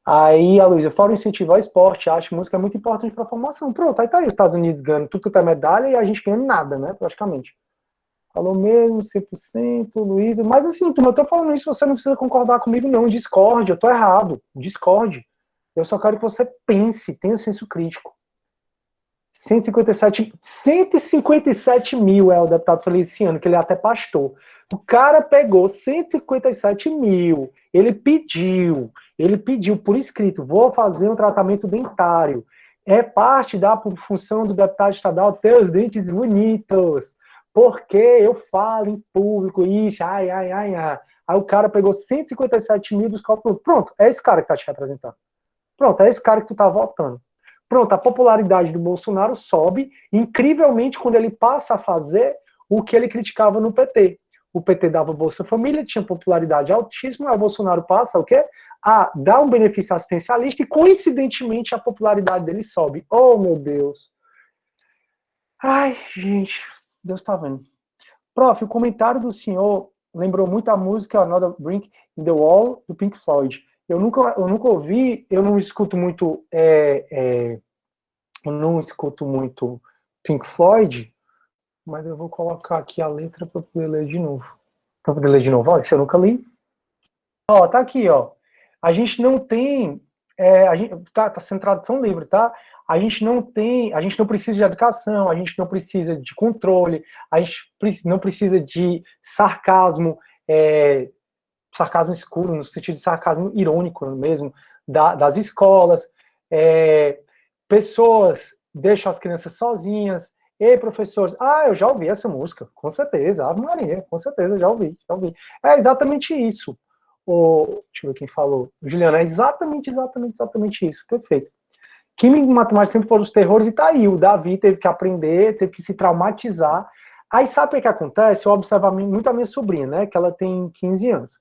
Aí a Luísa, fora incentivar o esporte, acho que música é muito importante para a formação. Pronto, aí tá aí os Estados Unidos ganhando tudo que é medalha e a gente ganhando nada, né, praticamente. Falou mesmo, 100%, Luísa. Mas assim, turma, eu tô falando isso, você não precisa concordar comigo, não. Discorde, eu tô errado. Discorde. Eu só quero que você pense, tenha senso crítico. 157 mil é o deputado Feliciano, que ele é até pastor. O cara pegou 157 mil, ele pediu por escrito, vou fazer um tratamento dentário. É parte da função do deputado estadual ter os dentes bonitos, porque eu falo em público, ixi, ai. Aí o cara pegou 157 mil dos cálculos. Pronto, é esse cara que tá te representando. Pronto, é esse cara que tu tá votando. Pronto, a popularidade do Bolsonaro sobe incrivelmente quando ele passa a fazer o que ele criticava no PT. O PT dava Bolsa Família, tinha popularidade altíssima, aí o Bolsonaro passa o quê? A dar um benefício assistencialista e, coincidentemente, a popularidade dele sobe. Oh, meu Deus. Ai, gente, Deus tá vendo. Prof, o comentário do senhor lembrou muito a música Another Brick in the Wall, do Pink Floyd. Eu nunca ouvi, eu não escuto muito Pink Floyd, mas eu vou colocar aqui a letra para poder ler de novo. Para poder ler de novo, olha, se eu nunca li. Ó, tá aqui, ó. A gente não tem, tá sendo tradução livre, tá? A gente não precisa de educação, a gente não precisa de controle, a gente não precisa de sarcasmo, sarcasmo escuro, no sentido de sarcasmo irônico mesmo, das escolas. Pessoas deixam as crianças sozinhas. Ei, professores, eu já ouvi essa música, com certeza, Ave Maria, com certeza, já ouvi. É exatamente isso. Deixa eu ver quem falou. Juliana, é exatamente isso, perfeito. Química e matemática sempre foram os terrores, e tá aí, o Davi teve que aprender, teve que se traumatizar. Aí sabe o que acontece? Eu observo muito a minha sobrinha, né, que ela tem 15 anos.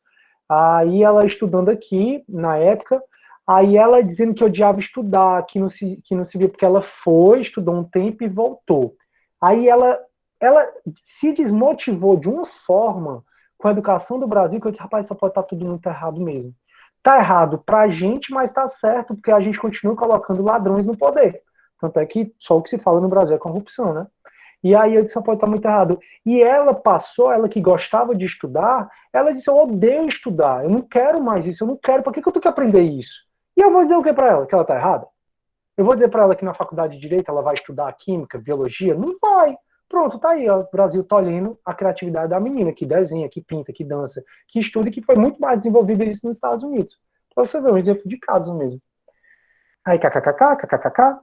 Aí ela estudando aqui, na época, aí ela dizendo que odiava estudar, que não se via, porque ela foi, estudou um tempo e voltou. Aí ela se desmotivou de uma forma com a educação do Brasil, que eu disse, rapaz, só pode estar tudo muito errado mesmo. Tá errado pra gente, mas tá certo, porque a gente continua colocando ladrões no poder. Tanto é que só o que se fala no Brasil é corrupção, né? E aí eu disse, pode estar muito errado. E ela passou, ela que gostava de estudar, ela disse, eu odeio estudar, eu não quero mais isso, eu não quero, por que eu tenho que aprender isso? E eu vou dizer o que para ela? Que ela está errada? Eu vou dizer para ela que na faculdade de Direito ela vai estudar Química, Biologia? Não vai. Pronto, tá aí, ó, o Brasil tolhendo a criatividade da menina, que desenha, que pinta, que dança, que estuda, e que foi muito mais desenvolvido isso nos Estados Unidos. Para você ver, um exemplo de casos mesmo. Aí, kkkk.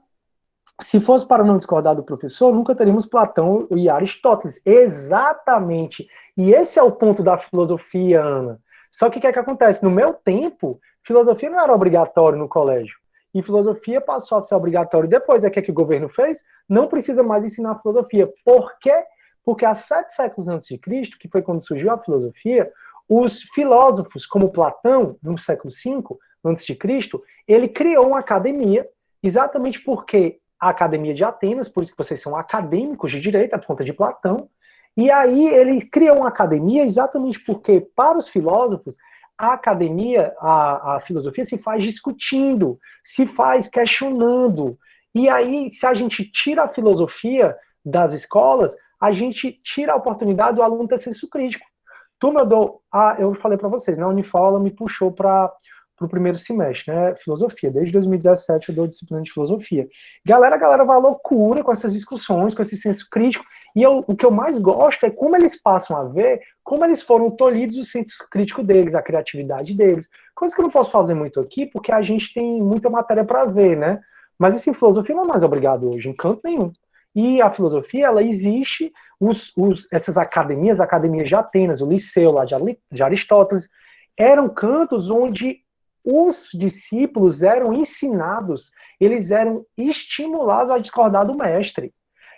Se fosse para não discordar do professor, nunca teríamos Platão e Aristóteles. Exatamente. E esse é o ponto da filosofia, Ana. Só que o que é que acontece? No meu tempo, filosofia não era obrigatório no colégio. E filosofia passou a ser obrigatório depois. É o que o governo fez? Não precisa mais ensinar filosofia. Por quê? Porque há 7 séculos antes de Cristo, que foi quando surgiu a filosofia, os filósofos, como Platão, no século V antes de Cristo, ele criou uma academia, exatamente porque a Academia de Atenas, por isso que vocês são acadêmicos de direito, a ponta de Platão, e aí ele criou uma academia exatamente porque, para os filósofos, a academia, a filosofia se faz discutindo, se faz questionando, e aí se a gente tira a filosofia das escolas, a gente tira a oportunidade do aluno ter senso crítico. Turma, eu falei para vocês, né, a Unifola me puxou para o primeiro semestre, né, filosofia. Desde 2017 eu dou disciplina de filosofia. A galera vai à loucura com essas discussões, com esse senso crítico, e o que eu mais gosto é como eles passam a ver como eles foram tolhidos o senso crítico deles, a criatividade deles. Coisa que eu não posso fazer muito aqui, porque a gente tem muita matéria para ver, né? Mas assim, filosofia não é mais obrigado hoje, em canto nenhum. E a filosofia, ela existe, essas academias de Atenas, o Liceu lá de Aristóteles, eram cantos onde os discípulos eram ensinados, eles eram estimulados a discordar do mestre.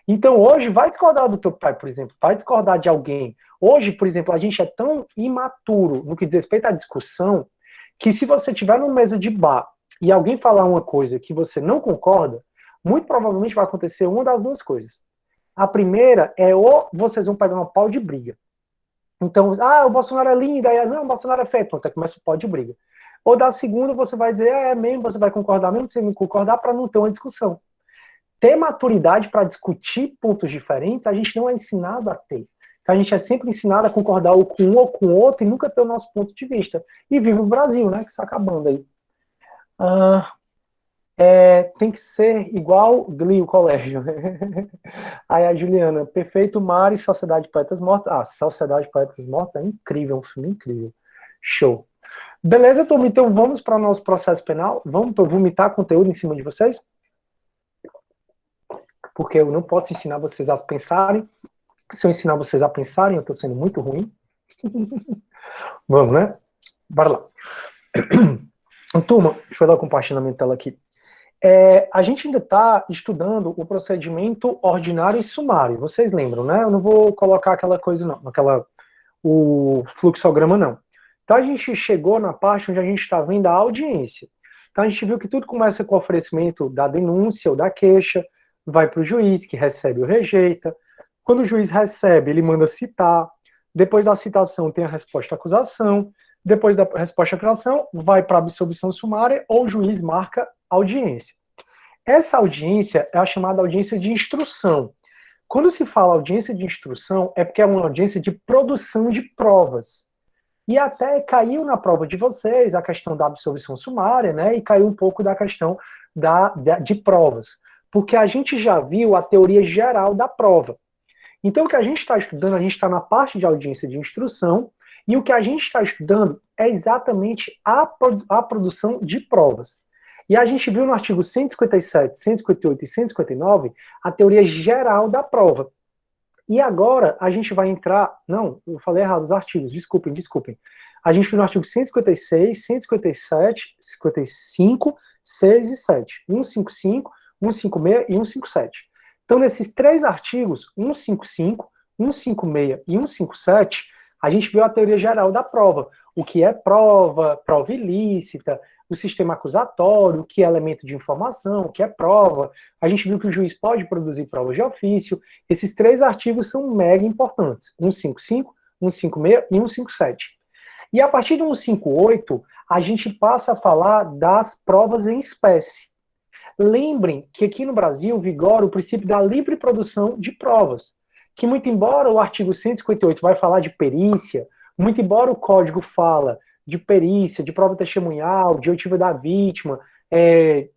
Então hoje, vai discordar do teu pai, por exemplo, vai discordar de alguém. Hoje, por exemplo, a gente é tão imaturo no que diz respeito à discussão, que se você estiver numa mesa de bar e alguém falar uma coisa que você não concorda, muito provavelmente vai acontecer uma das duas coisas. A primeira é ou vocês vão pegar uma pau de briga. Então, o Bolsonaro é lindo, aí, não, o Bolsonaro é feio, pronto, aí começa o pau de briga. Ou da segunda, você vai dizer, é mesmo, você vai concordar mesmo, você vai concordar para não ter uma discussão. Ter maturidade para discutir pontos diferentes, a gente não é ensinado a ter. A gente é sempre ensinado a concordar ou com um ou com o outro e nunca ter o nosso ponto de vista. E vive o Brasil, né, que está acabando aí. Tem que ser igual Glee, o colégio. Aí a Juliana, Perfeito Mar e Sociedade de Poetas Mortos. Sociedade de Poetas Mortos é incrível, um filme incrível. Show. Beleza, turma? Então vamos para o nosso processo penal? Vamos vomitar conteúdo em cima de vocês? Porque eu não posso ensinar vocês a pensarem. Se eu ensinar vocês a pensarem, eu estou sendo muito ruim. Vamos, né? Bora lá. Turma, deixa eu dar o compartilhamento dela aqui. A gente ainda está estudando o procedimento ordinário e sumário. Vocês lembram, né? Eu não vou colocar aquela coisa, não. O fluxograma, não. Então a gente chegou na parte onde a gente está vendo a audiência. Então a gente viu que tudo começa com o oferecimento da denúncia ou da queixa, vai para o juiz, que recebe ou rejeita. Quando o juiz recebe, ele manda citar. Depois da citação tem a resposta à acusação. Depois da resposta à acusação, vai para a absolvição sumária ou o juiz marca audiência. Essa audiência é a chamada audiência de instrução. Quando se fala audiência de instrução, é porque é uma audiência de produção de provas. E até caiu na prova de vocês a questão da absolvição sumária, né? E caiu um pouco da questão de provas. Porque a gente já viu a teoria geral da prova. Então, o que a gente está estudando, a gente está na parte de audiência de instrução, e o que a gente está estudando é exatamente a produção de provas. E a gente viu no artigo 157, 158 e 159 a teoria geral da prova. E agora a gente vai entrar... Não, eu falei errado os artigos, desculpem. A gente viu no artigo 156, 157, 55, 6 e 7. 155, 156 e 157. Então, nesses 3 artigos, 155, 156 e 157, a gente viu a teoria geral da prova. O que é prova ilícita, o sistema acusatório, o que é elemento de informação, o que é prova. A gente viu que o juiz pode produzir provas de ofício. Esses 3 artigos são mega importantes. 155, 156 e 157. E a partir do 158, a gente passa a falar das provas em espécie. Lembrem que aqui no Brasil vigora o princípio da livre produção de provas, que muito embora o artigo 158 vai falar de perícia, muito embora o código fala de perícia, de prova testemunhal, de oitiva da vítima,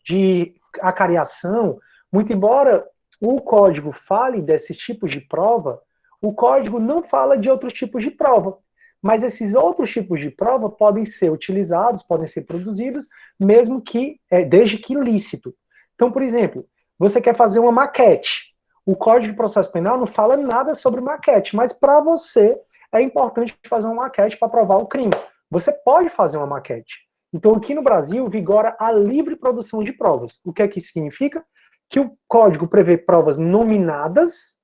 de acariação, muito embora o código fale desses tipos de prova, o código não fala de outros tipos de prova. Mas esses outros tipos de prova podem ser utilizados, podem ser produzidos, mesmo que, desde que ilícito. Então, por exemplo, você quer fazer uma maquete. O Código de Processo Penal não fala nada sobre maquete, mas para você é importante fazer uma maquete para provar o crime. Você pode fazer uma maquete. Então, aqui no Brasil, vigora a livre produção de provas. O que é que isso significa? Que o código prevê provas nominadas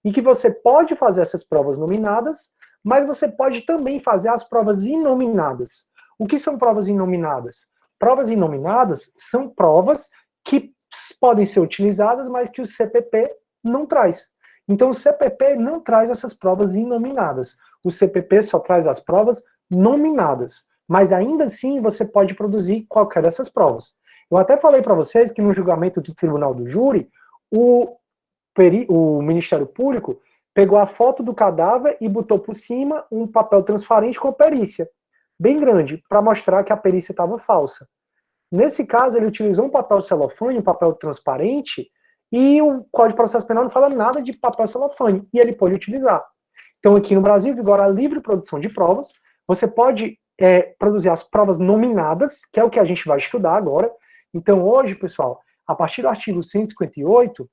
e que você pode fazer essas provas nominadas, mas você pode também fazer as provas inominadas. O que são provas inominadas? Provas inominadas são provas que podem ser utilizadas, mas que o CPP não traz. Então, o CPP não traz essas provas inominadas. O CPP só traz as provas nominadas. Mas ainda assim, você pode produzir qualquer dessas provas. Eu até falei para vocês que no julgamento do Tribunal do Júri, o Ministério Público pegou a foto do cadáver e botou por cima um papel transparente com a perícia, bem grande, para mostrar que a perícia estava falsa. Nesse caso, ele utilizou um papel celofane, um papel transparente, e o Código de Processo Penal não fala nada de papel celofane, e ele pode utilizar. Então, aqui no Brasil, vigora a livre produção de provas. Você pode produzir as provas nominadas, que é o que a gente vai estudar agora. Então, hoje, pessoal, a partir do artigo 158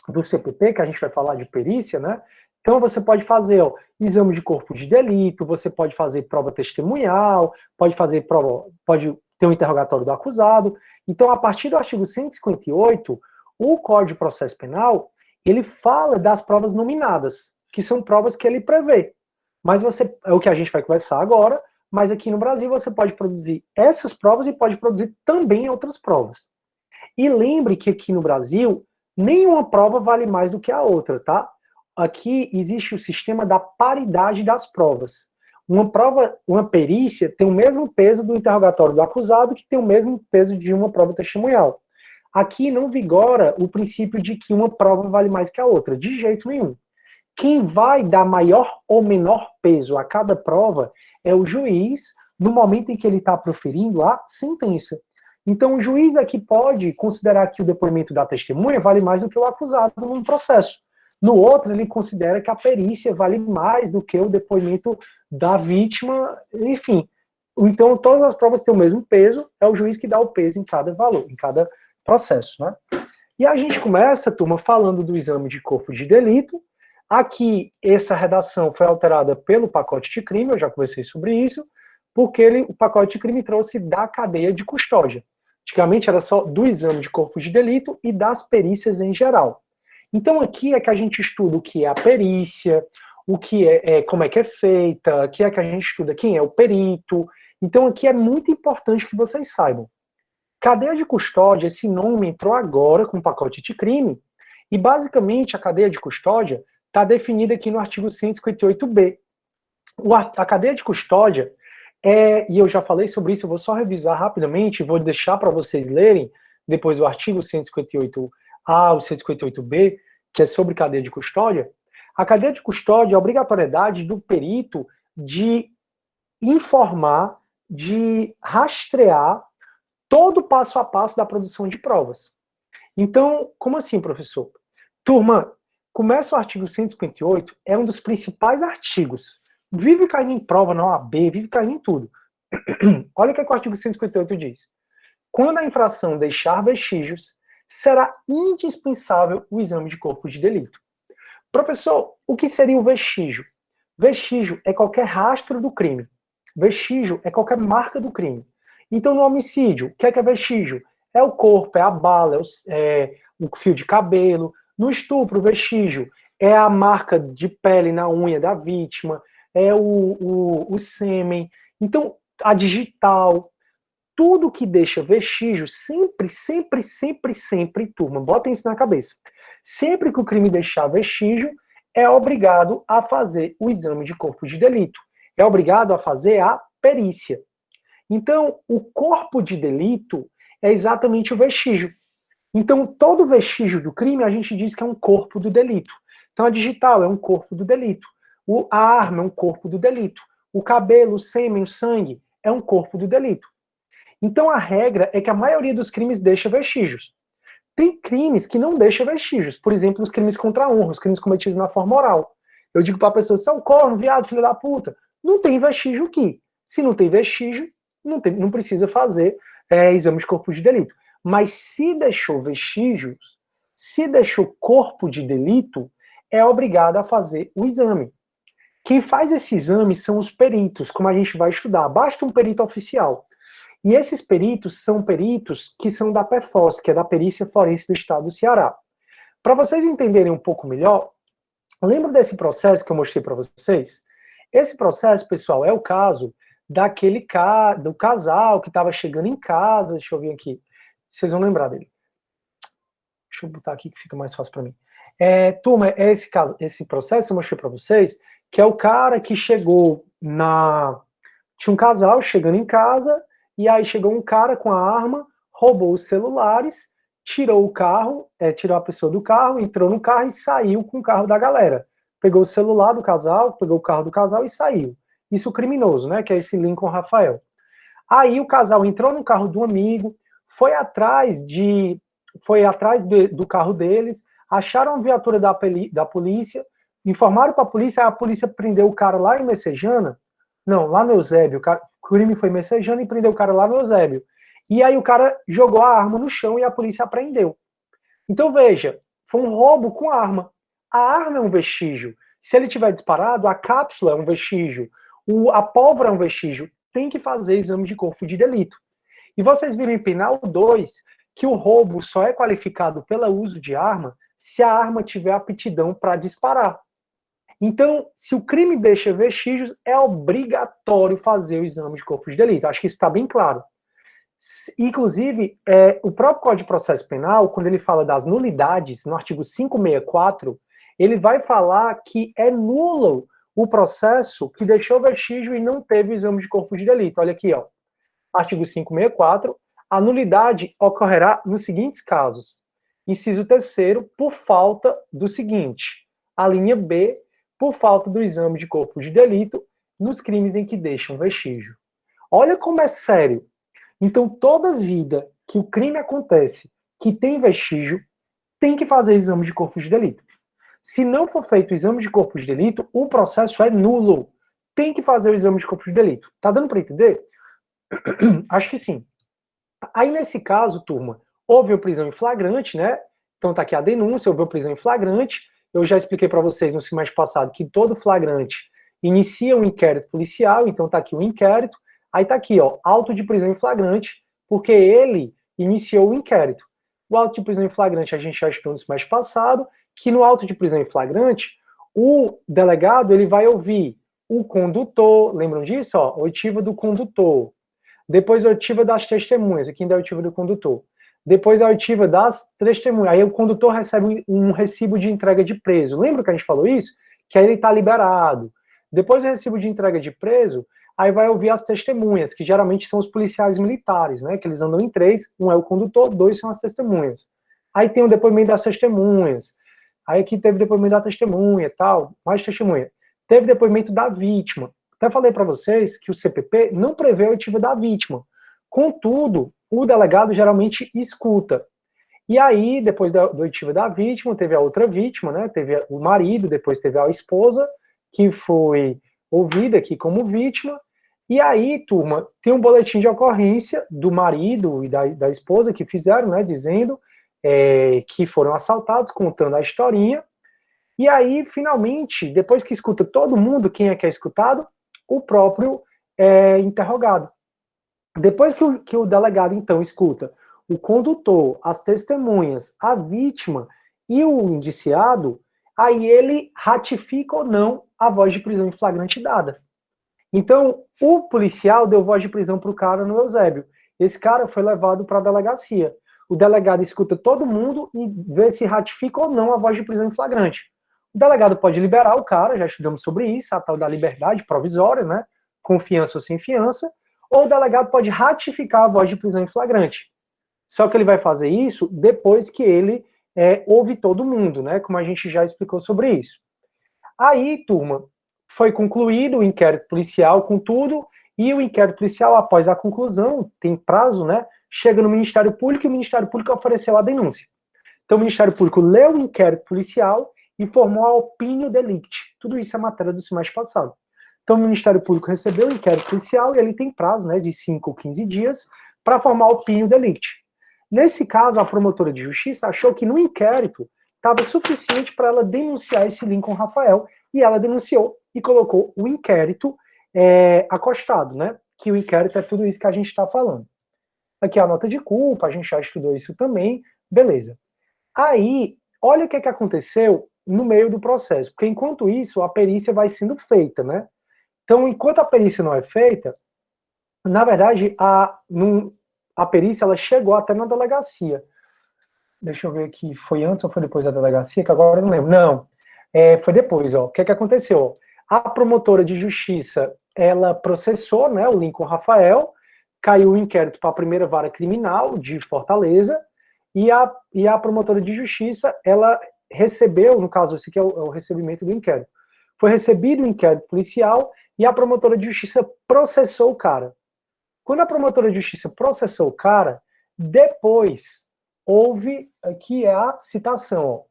do CPP, que a gente vai falar de perícia, né? Então, você pode fazer exame de corpo de delito, você pode fazer prova testemunhal, pode ter um interrogatório do acusado. Então, a partir do artigo 158, o Código de Processo Penal, ele fala das provas nominadas, que são provas que ele prevê. Mas é o que a gente vai conversar agora, mas aqui no Brasil você pode produzir essas provas e pode produzir também outras provas. E lembre que aqui no Brasil, nenhuma prova vale mais do que a outra, tá? Aqui existe o sistema da paridade das provas. Uma perícia tem o mesmo peso do interrogatório do acusado, que tem o mesmo peso de uma prova testemunhal. Aqui não vigora o princípio de que uma prova vale mais que a outra, de jeito nenhum. Quem vai dar maior ou menor peso a cada prova é o juiz, no momento em que ele está proferindo a sentença. Então, o juiz aqui pode considerar que o depoimento da testemunha vale mais do que o acusado num processo. No outro, ele considera que a perícia vale mais do que o depoimento da vítima, enfim. Então, todas as provas têm o mesmo peso, é o juiz que dá o peso em cada valor, em cada processo, né? E a gente começa, turma, falando do exame de corpo de delito. Aqui, essa redação foi alterada pelo pacote de crime, eu já conversei sobre isso, porque o pacote de crime trouxe da cadeia de custódia. Antigamente era só do exame de corpo de delito e das perícias em geral. Então aqui é que a gente estuda o que é a perícia, o que como é que é feita, aqui é que a gente estuda quem é o perito. Então aqui é muito importante que vocês saibam. Cadeia de custódia, esse nome entrou agora com o pacote de crime, e basicamente a cadeia de custódia está definida aqui no artigo 158b. A cadeia de custódia e eu já falei sobre isso, eu vou só revisar rapidamente, vou deixar para vocês lerem depois o artigo 158A, o 158B, que é sobre cadeia de custódia. A cadeia de custódia é a obrigatoriedade do perito de informar, de rastrear todo o passo a passo da produção de provas. Então, como assim, professor? Turma, começa o artigo 158, é um dos principais artigos. Vive caindo em prova na OAB, vive caindo em tudo. Olha o que o artigo 158 diz. Quando a infração deixar vestígios, será indispensável o exame de corpo de delito. Professor, o que seria o vestígio? Vestígio é qualquer rastro do crime. Vestígio é qualquer marca do crime. Então, no homicídio, o que é vestígio? É o corpo, é a bala, é o fio de cabelo. No estupro, o vestígio é a marca de pele na unha da vítima, é o sêmen. Então, a digital, tudo que deixa vestígio, sempre, turma, botem isso na cabeça. Sempre que o crime deixar vestígio, é obrigado a fazer o exame de corpo de delito. É obrigado a fazer a perícia. Então, o corpo de delito é exatamente o vestígio. Então, todo vestígio do crime, a gente diz que é um corpo do delito. Então, a digital é um corpo do delito. A arma é um corpo do delito. O cabelo, o sêmen, o sangue é um corpo do delito. Então, a regra é que a maioria dos crimes deixa vestígios. Tem crimes que não deixam vestígios. Por exemplo, os crimes contra a honra, os crimes cometidos na forma oral. Eu digo para a pessoa, você é um corno, viado, filho da puta. Não tem vestígio aqui. Se não tem vestígio, não precisa fazer exame de corpo de delito. Mas se deixou vestígios, se deixou corpo de delito, é obrigado a fazer o exame. Quem faz esse exame são os peritos, como a gente vai estudar. Basta um perito oficial. E esses peritos são peritos que são da PEFOS, que é da Perícia Forense do Estado do Ceará. Para vocês entenderem um pouco melhor, lembra desse processo que eu mostrei para vocês? Esse processo, pessoal, é o caso do casal que estava chegando em casa. Deixa eu ver aqui. Vocês vão lembrar dele. Deixa eu botar aqui que fica mais fácil para mim. Turma, esse processo eu mostrei para vocês, que é o cara que chegou Tinha um casal chegando em casa, e aí chegou um cara com a arma, roubou os celulares, tirou o carro, tirou a pessoa do carro, entrou no carro e saiu com o carro da galera. Pegou o celular do casal, pegou o carro do casal e saiu. Isso criminoso, né? Que é esse Lincoln Rafael. Aí o casal entrou no carro do amigo, foi atrás do carro deles, acharam a viatura da polícia, informaram para a polícia prendeu o cara lá em Messejana. Não, lá no Eusébio. O crime foi em Messejana e prendeu o cara lá no Eusébio. E aí o cara jogou a arma no chão e a polícia apreendeu. Então veja, foi um roubo com arma. A arma é um vestígio. Se ele tiver disparado, a cápsula é um vestígio. A pólvora é um vestígio. Tem que fazer exame de corpo de delito. E vocês viram em penal 2 que o roubo só é qualificado pelo uso de arma se a arma tiver aptidão para disparar. Então, se o crime deixa vestígios, é obrigatório fazer o exame de corpo de delito. Acho que isso está bem claro. Inclusive, o próprio Código de Processo Penal, quando ele fala das nulidades, no artigo 564, ele vai falar que é nulo o processo que deixou vestígio e não teve o exame de corpo de delito. Olha aqui, ó. Artigo 564, a nulidade ocorrerá nos seguintes casos. Inciso 3º, por falta do seguinte. A linha B, por falta do exame de corpo de delito nos crimes em que deixam vestígio. Olha como é sério. Então, toda vida que o crime acontece, que tem vestígio, tem que fazer exame de corpo de delito. Se não for feito o exame de corpo de delito, o processo é nulo. Tem que fazer o exame de corpo de delito. Tá dando para entender? Acho que sim. Aí, nesse caso, turma, houve prisão em flagrante, né? Então tá aqui a denúncia, houve prisão em flagrante. Eu já expliquei para vocês no semestre passado que todo flagrante inicia um inquérito policial, então tá aqui o inquérito. Aí tá aqui, ó, auto de prisão em flagrante, porque ele iniciou o inquérito. O auto de prisão em flagrante a gente já estudou no semestre passado, que no auto de prisão em flagrante, o delegado ele vai ouvir o condutor, lembram disso? Ó, oitiva do condutor. Depois a oitiva das testemunhas, aqui ainda é a oitiva do condutor. Depois a oitiva das testemunhas. Aí o condutor recebe um recibo de entrega de preso. Lembra que a gente falou isso? Que aí ele está liberado. Depois do recibo de entrega de preso, aí vai ouvir as testemunhas, que geralmente são os policiais militares, né? Que eles andam em 3, um é o condutor, 2 são as testemunhas. Aí tem o depoimento das testemunhas. Aí aqui teve depoimento da testemunha e tal, mais testemunha. Teve depoimento da vítima. Até falei para vocês que o CPP não prevê a oitiva da vítima. Contudo, o delegado geralmente escuta. E aí, depois da oitiva da vítima, teve a outra vítima, né? Teve o marido, depois teve a esposa, que foi ouvida aqui como vítima. E aí, turma, tem um boletim de ocorrência do marido e da esposa que fizeram, né? Dizendo que foram assaltados, contando a historinha. E aí, finalmente, depois que escuta todo mundo, quem é que é escutado? O próprio interrogado. Depois que o delegado, então, escuta o condutor, as testemunhas, a vítima e o indiciado, aí ele ratifica ou não a voz de prisão em flagrante dada. Então, o policial deu voz de prisão para o cara no Eusébio. Esse cara foi levado para a delegacia. O delegado escuta todo mundo e vê se ratifica ou não a voz de prisão em flagrante. O delegado pode liberar o cara, já estudamos sobre isso, a tal da liberdade provisória, né? Confiança ou sem fiança. Ou o delegado pode ratificar a voz de prisão em flagrante. Só que ele vai fazer isso depois que ele ouve todo mundo, né? Como a gente já explicou sobre isso. Aí, turma, foi concluído o inquérito policial com tudo, e o inquérito policial, após a conclusão, tem prazo, né? Chega no Ministério Público e o Ministério Público ofereceu a denúncia. Então, o Ministério Público leu o inquérito policial e formou a opinião delicti. Tudo isso é matéria do semestre passado. Então, o Ministério Público recebeu o inquérito policial e ele tem prazo, né, de 5 ou 15 dias para formar a opinião delicti. Nesse caso, a promotora de justiça achou que no inquérito estava suficiente para ela denunciar esse Lincoln Rafael, e ela denunciou e colocou o inquérito acostado, né? Que o inquérito é tudo isso que a gente está falando. Aqui a nota de culpa, a gente já estudou isso também, beleza. Aí, olha o que aconteceu no meio do processo, porque enquanto isso, a perícia vai sendo feita, né? Então, enquanto a perícia não é feita, na verdade, a perícia ela chegou até na delegacia. Deixa eu ver aqui, foi antes ou foi depois da delegacia, que agora eu não lembro. Não, foi depois, ó. O que aconteceu? A promotora de justiça, ela processou, né, o Lincoln Rafael, caiu o inquérito para a primeira vara criminal de Fortaleza, e a promotora de justiça, ela recebeu, no caso, esse aqui é o recebimento do inquérito. Foi recebido o inquérito policial e a promotora de justiça processou o cara. Quando a promotora de justiça processou o cara, depois houve aqui a citação. Ó.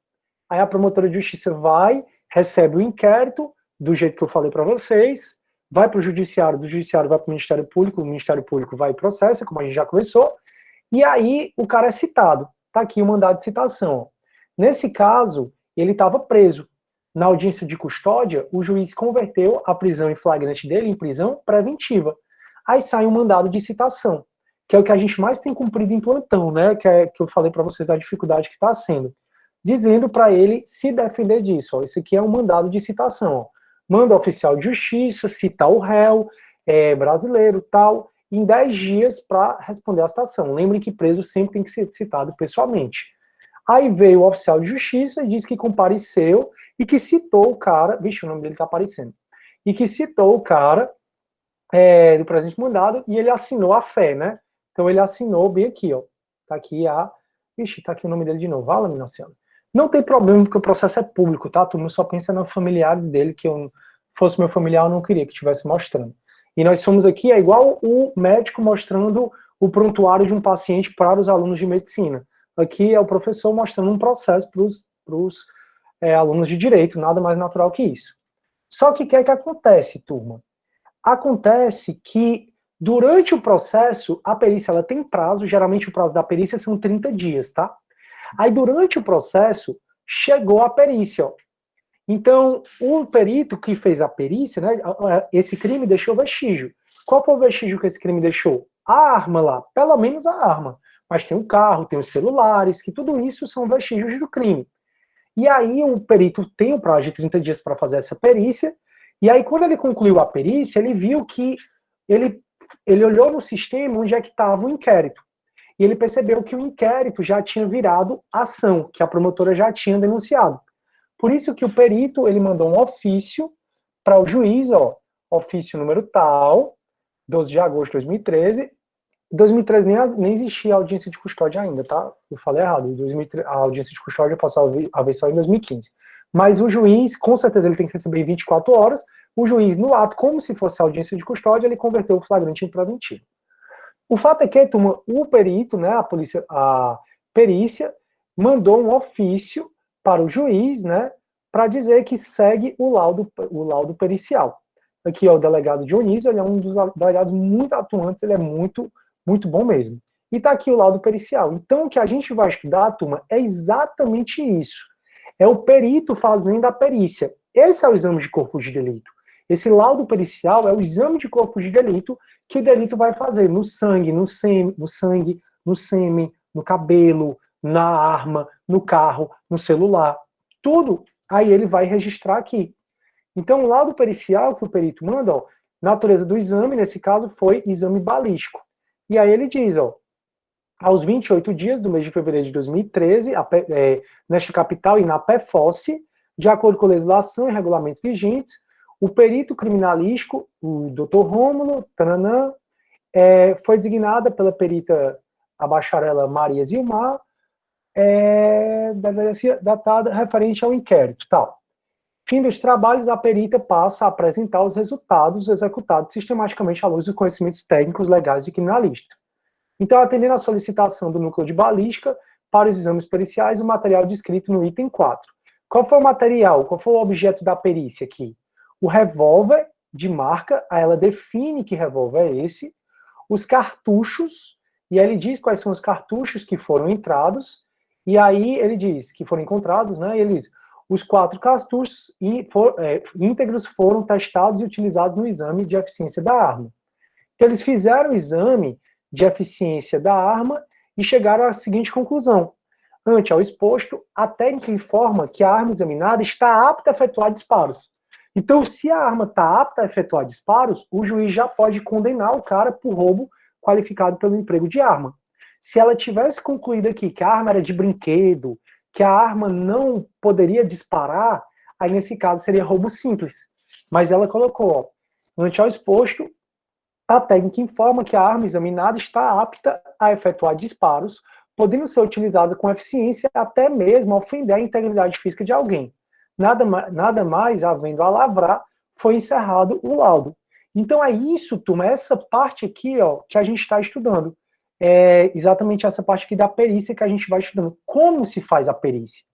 Aí a promotora de justiça vai, recebe o inquérito, do jeito que eu falei para vocês, vai para o judiciário, do judiciário vai para o Ministério Público vai e processa, como a gente já conversou, e aí o cara é citado. Está aqui o mandado de citação. Ó. Nesse caso, ele estava preso. Na audiência de custódia, o juiz converteu a prisão em flagrante dele em prisão preventiva. Aí sai um mandado de citação, que é o que a gente mais tem cumprido em plantão, né? Que eu falei para vocês da dificuldade que está sendo. Dizendo para ele se defender disso. Ó. Isso aqui é um mandado de citação. Ó. Manda o oficial de justiça, citar o réu, brasileiro, tal, em 10 dias para responder a citação. Lembrem que preso sempre tem que ser citado pessoalmente. Aí veio o oficial de justiça e disse que compareceu e que citou o cara, vixe, o nome dele tá aparecendo, e que citou o cara do presente mandado e ele assinou a fé, né? Então ele assinou bem aqui, ó. Tá aqui tá aqui o nome dele de novo, Vala Minaciano. Não tem problema porque o processo é público, tá? Tu não só pensa nos familiares dele, que eu fosse meu familiar, eu não queria que estivesse mostrando. E nós somos aqui, é igual o médico mostrando o prontuário de um paciente para os alunos de medicina. Aqui é o professor mostrando um processo para os alunos de direito, nada mais natural que isso. Só que o que é que acontece, turma? Acontece que durante o processo, a perícia ela tem prazo, geralmente o prazo da perícia são 30 dias, tá? Aí durante o processo, chegou a perícia, ó. Então, o perito que fez a perícia, né, esse crime deixou vestígio. Qual foi o vestígio que esse crime deixou? A arma lá, pelo menos a arma. Mas tem o carro, tem os celulares, que tudo isso são vestígios do crime. E aí o perito tem o prazo de 30 dias para fazer essa perícia, e aí quando ele concluiu a perícia, ele viu que ele olhou no sistema onde é que estava o inquérito. E ele percebeu que o inquérito já tinha virado ação, que a promotora já tinha denunciado. Por isso que o perito, ele mandou um ofício para o juiz, ó, ofício número tal, 12 de agosto de 2013. Em 2013 nem existia audiência de custódia ainda, tá? Eu falei errado. A audiência de custódia passou a ver só em 2015. Mas o juiz, com certeza, ele tem que receber em 24 horas. O juiz, no ato, como se fosse audiência de custódia, ele converteu o flagrante em preventivo. O fato é que, turma, o perito, né, a perícia, mandou um ofício para o juiz, né, para dizer que segue o laudo pericial. Aqui, ó, o delegado Dionísio, ele é um dos delegados muito atuantes, ele é muito bom mesmo. E tá aqui o laudo pericial. Então, o que a gente vai estudar, turma, é exatamente isso. É o perito fazendo a perícia. Esse é o exame de corpo de delito. Esse laudo pericial é o exame de corpo de delito que o delito vai fazer no sangue, no sêmen, no cabelo, na arma, no carro, no celular. Tudo, aí ele vai registrar aqui. Então, o laudo pericial que o perito manda, ó, natureza do exame, nesse caso, foi exame balístico. E aí ele diz, ó, aos 28 dias do mês de fevereiro de 2013, nesta capital e na PEFOSSE, de acordo com a legislação e regulamentos vigentes, o perito criminalístico, o Dr. Rômulo, foi designada pela perita a bacharela Maria Zilmar, da delegacia datada referente ao inquérito, tal. Fim dos trabalhos, a perita passa a apresentar os resultados executados sistematicamente à luz dos conhecimentos técnicos legais de criminalista. Então, atendendo à solicitação do núcleo de balística para os exames periciais, o material descrito no item 4. Qual foi o material? Qual foi o objeto da perícia aqui? O revólver de marca, aí ela define que revólver é esse, os cartuchos, e aí ele diz quais são os cartuchos que foram entrados, e aí ele diz que foram encontrados, né? E ele diz, os 4 cartuchos íntegros foram testados e utilizados no exame de eficiência da arma. Então, eles fizeram o exame de eficiência da arma e chegaram à seguinte conclusão. Ante ao exposto, a técnica informa que a arma examinada está apta a efetuar disparos. Então, se a arma está apta a efetuar disparos, o juiz já pode condenar o cara por roubo qualificado pelo emprego de arma. Se ela tivesse concluído aqui que a arma era de brinquedo, que a arma não poderia disparar, aí nesse caso seria roubo simples. Mas ela colocou, ó, ante ao exposto, a técnica informa que a arma examinada está apta a efetuar disparos, podendo ser utilizada com eficiência até mesmo ofender a integridade física de alguém. Nada mais havendo a lavrar, foi encerrado o laudo. Então é isso, turma, essa parte aqui, ó, que a gente está estudando. É exatamente essa parte aqui da perícia que a gente vai estudando. Como se faz a perícia?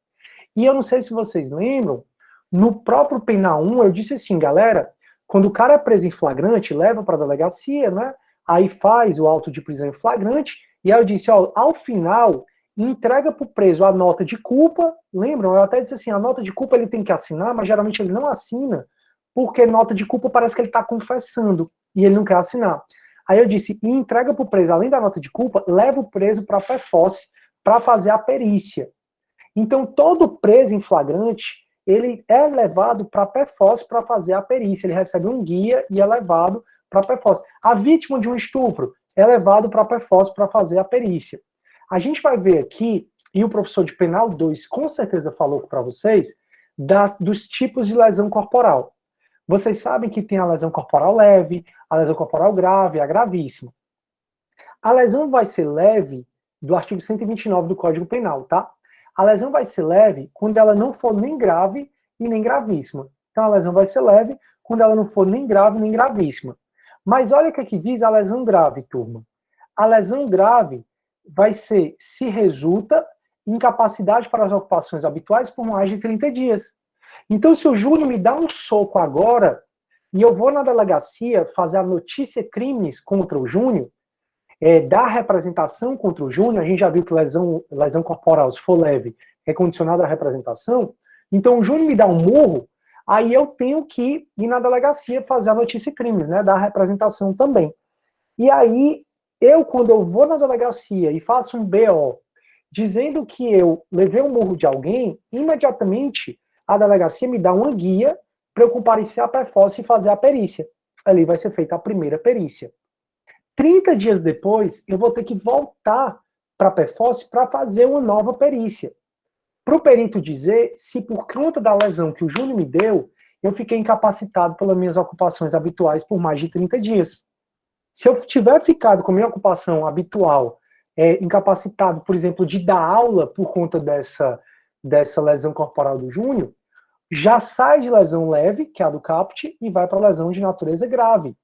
E eu não sei se vocês lembram, no próprio PENA 1, eu disse assim, galera, quando o cara é preso em flagrante, leva para a delegacia, né? Aí faz o auto de prisão em flagrante, e aí eu disse, ó, ao final, entrega para o preso a nota de culpa, lembram? Eu até disse assim, a nota de culpa ele tem que assinar, mas geralmente ele não assina, porque nota de culpa parece que ele está confessando, e ele não quer assinar. Aí eu disse, e entrega para o preso, além da nota de culpa, leva o preso para a PFOS para fazer a perícia. Então, todo preso em flagrante, ele é levado para a PFOS para fazer a perícia. Ele recebe um guia e é levado para a PFOS. A vítima de um estupro é levado para a PFOS para fazer a perícia. A gente vai ver aqui, e o professor de Penal 2 com certeza falou para vocês, dos tipos de lesão corporal. Vocês sabem que tem a lesão corporal leve, a lesão corporal grave, a gravíssima. A lesão vai ser leve do artigo 129 do Código Penal, tá? A lesão vai ser leve quando ela não for nem grave e nem gravíssima. Então a lesão vai ser leve quando ela não for nem grave nem gravíssima. Mas olha o que aqui diz a lesão grave, turma. A lesão grave vai ser se resulta incapacidade para as ocupações habituais por mais de 30 dias. Então, se o Júnior me dá um soco agora, e eu vou na delegacia fazer a notícia crimes contra o Júnior, dar representação contra o Júnior, a gente já viu que lesão corporal, se for leve, é condicionada à representação, então o Júnior me dá um murro, aí eu tenho que ir na delegacia fazer a notícia crimes, né, dar representação também. E aí, quando eu vou na delegacia e faço um BO, dizendo que eu levei um murro de alguém, imediatamente a delegacia me dá uma guia para eu comparecer à PFOS e fazer a perícia. Ali vai ser feita a primeira perícia. 30 dias depois, eu vou ter que voltar para a PFOS para fazer uma nova perícia. Para o perito dizer se por conta da lesão que o Júnior me deu, eu fiquei incapacitado pelas minhas ocupações habituais por mais de 30 dias. Se eu tiver ficado com a minha ocupação habitual, incapacitado, por exemplo, de dar aula por conta dessa lesão corporal do Júnior, já sai de lesão leve, que é a do caput, e vai para lesão de natureza grave.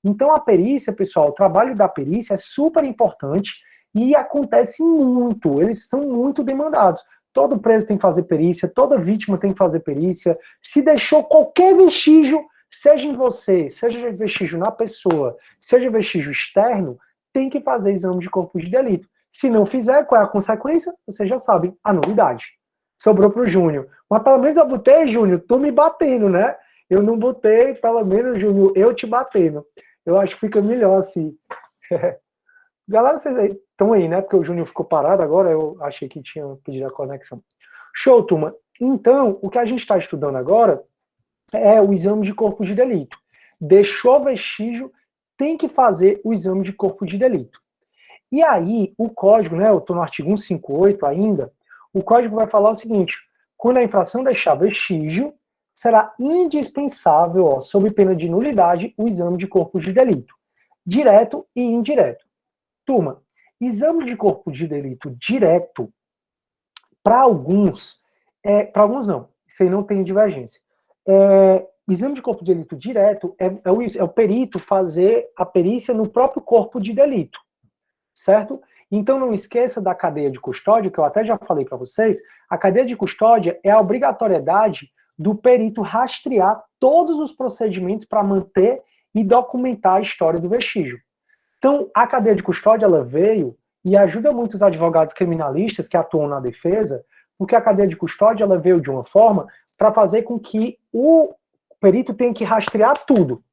Então a perícia, pessoal, o trabalho da perícia é super importante e acontece muito, eles são muito demandados. Todo preso tem que fazer perícia, toda vítima tem que fazer perícia. Se deixou qualquer vestígio, seja em você, seja vestígio na pessoa, seja vestígio externo, tem que fazer exame de corpo de delito. Se não fizer, qual é a consequência? Vocês já sabem, a nulidade. Sobrou pro Júnior. Mas pelo menos eu botei, Júnior, tu me batendo, né? Eu não botei, pelo menos, Júnior, eu te batendo. Eu acho que fica melhor assim. Galera, vocês estão aí, né? Porque o Júnior ficou parado agora, eu achei que tinha pedido a conexão. Show, turma. Então, o que a gente está estudando agora é o exame de corpo de delito. Deixou vestígio, tem que fazer o exame de corpo de delito. E aí, o código, né? Eu estou no artigo 158 ainda, o código vai falar o seguinte: quando a infração deixar vestígio, será indispensável, ó, sob pena de nulidade, o exame de corpo de delito, direto e indireto. Turma, Exame de corpo de delito direto, para alguns não, isso aí não tem divergência. Exame de corpo de delito direto é o perito fazer a perícia no próprio corpo de delito, certo? Então não esqueça da cadeia de custódia, que eu até já falei para vocês. A cadeia de custódia é a obrigatoriedade do perito rastrear todos os procedimentos para manter e documentar a história do vestígio. Então, a cadeia de custódia, ela veio e ajuda muitos advogados criminalistas que atuam na defesa, porque a cadeia de custódia, ela veio de uma forma para fazer com que o perito tenha que rastrear tudo.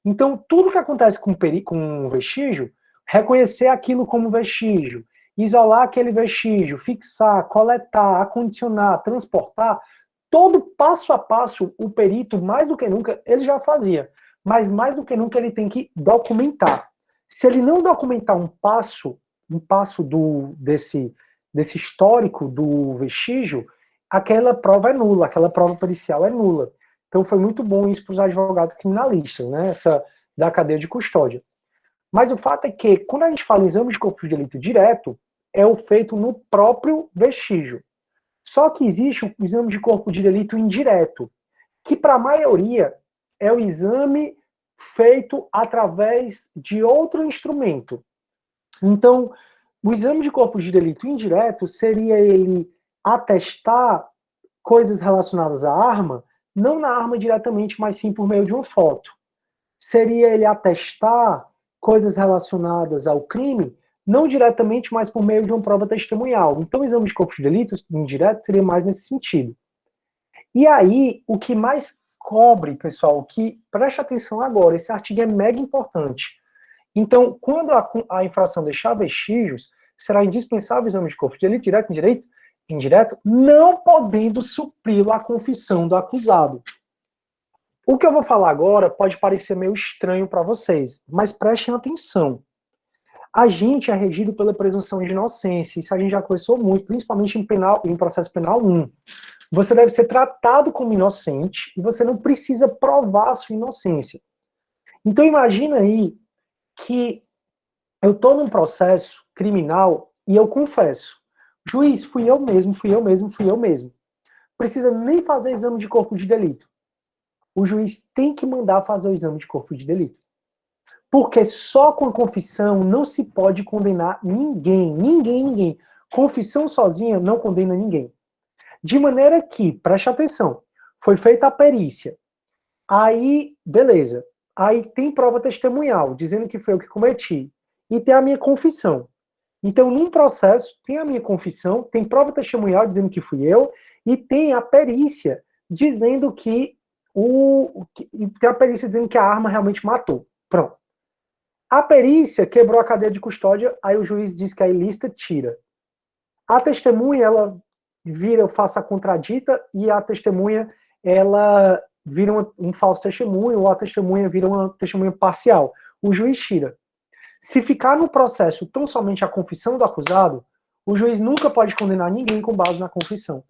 Então, tudo que acontece com um vestígio, reconhecer aquilo como vestígio, isolar aquele vestígio, fixar, coletar, acondicionar, transportar, todo passo a passo, o perito, mais do que nunca, ele já fazia. Mas mais do que nunca, ele tem que documentar. Se ele não documentar um passo desse histórico do vestígio, aquela prova é nula, aquela prova pericial é nula. Então foi muito bom isso para os advogados criminalistas, né? Essa da cadeia de custódia. Mas o fato é que, quando a gente fala em exame de corpo de delito direto, é o feito no próprio vestígio. Só que existe o exame de corpo de delito indireto, que para a maioria é o exame feito através de outro instrumento. Então, o exame de corpo de delito indireto seria ele atestar coisas relacionadas à arma, não na arma diretamente, mas sim por meio de uma foto. Seria ele atestar coisas relacionadas ao crime, não diretamente, mas por meio de uma prova testemunhal. Então, o exame de corpo de delito indireto seria mais nesse sentido. E aí, o que mais cobre, pessoal, que preste atenção agora, esse artigo é mega importante. Então, quando a infração deixar vestígios, será indispensável o exame de corpo de delito direto, indireto, não podendo supri-lo a confissão do acusado. O que eu vou falar agora pode parecer meio estranho para vocês, mas prestem atenção. A gente é regido pela presunção de inocência, isso a gente já conversou muito, principalmente em processo penal 1. Você deve ser tratado como inocente e você não precisa provar a sua inocência. Então imagina aí que eu estou num processo criminal e eu confesso, juiz, fui eu mesmo. Precisa nem fazer exame de corpo de delito. O juiz tem que mandar fazer o exame de corpo de delito. Porque só com a confissão não se pode condenar ninguém. Confissão sozinha não condena ninguém. De maneira que, preste atenção, foi feita a perícia. Aí, beleza. Aí tem prova testemunhal, dizendo que foi eu que cometi. E tem a minha confissão. Então, num processo, tem a minha confissão, tem prova testemunhal dizendo que fui eu, e tem a perícia dizendo que tem a perícia dizendo que a arma realmente matou. Pronto. A perícia quebrou a cadeia de custódia, aí o juiz diz que é ilícita, tira. A testemunha, ela vira, eu faço a contradita, e a testemunha, ela vira um falso testemunho, ou a testemunha vira uma testemunha parcial. O juiz tira. Se ficar no processo tão somente a confissão do acusado, o juiz nunca pode condenar ninguém com base na confissão.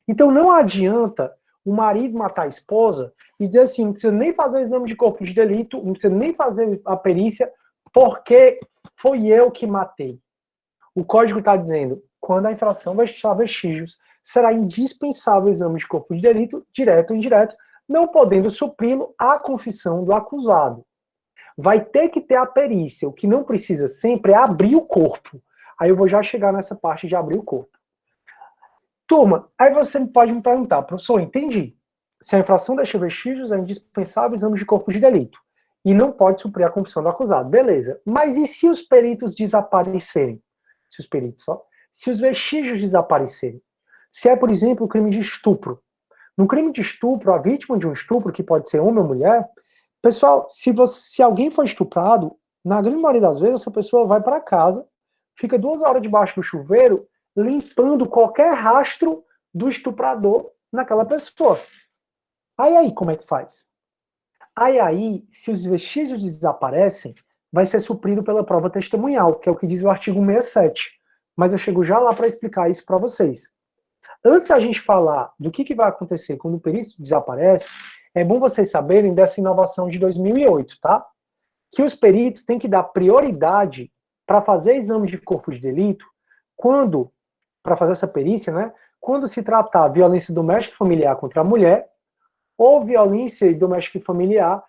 Então não adianta o marido matar a esposa e dizer assim, não precisa nem fazer o exame de corpo de delito, não precisa nem fazer a perícia, porque foi eu que matei. O código está dizendo, quando a infração deixar vestígios, será indispensável o exame de corpo de delito, direto ou indireto, não podendo supri-lo a confissão do acusado. Vai ter que ter a perícia, o que não precisa sempre é abrir o corpo. Aí eu vou já chegar nessa parte de abrir o corpo. Turma, aí você pode me perguntar, professor, entendi. Se a infração deixa vestígios, é indispensável exame de corpo de delito. E não pode suprir a confissão do acusado. Beleza. Mas e se os peritos desaparecerem? Se os vestígios desaparecerem? Se é, por exemplo, o crime de estupro. No crime de estupro, a vítima de um estupro, que pode ser homem ou mulher, pessoal, se alguém for estuprado, na grande maioria das vezes, essa pessoa vai para casa, fica 2 horas debaixo do chuveiro, limpando qualquer rastro do estuprador naquela pessoa. Aí, como é que faz? Aí, se os vestígios desaparecem, vai ser suprido pela prova testemunhal, que é o que diz o artigo 67. Mas eu chego já lá para explicar isso para vocês. Antes da gente falar do que vai acontecer quando o perito desaparece, é bom vocês saberem dessa inovação de 2008, tá? Que os peritos têm que dar prioridade para fazer exames de corpo de delito, para fazer essa perícia, né, quando se tratar violência doméstica e familiar contra a mulher, ou violência doméstica e familiar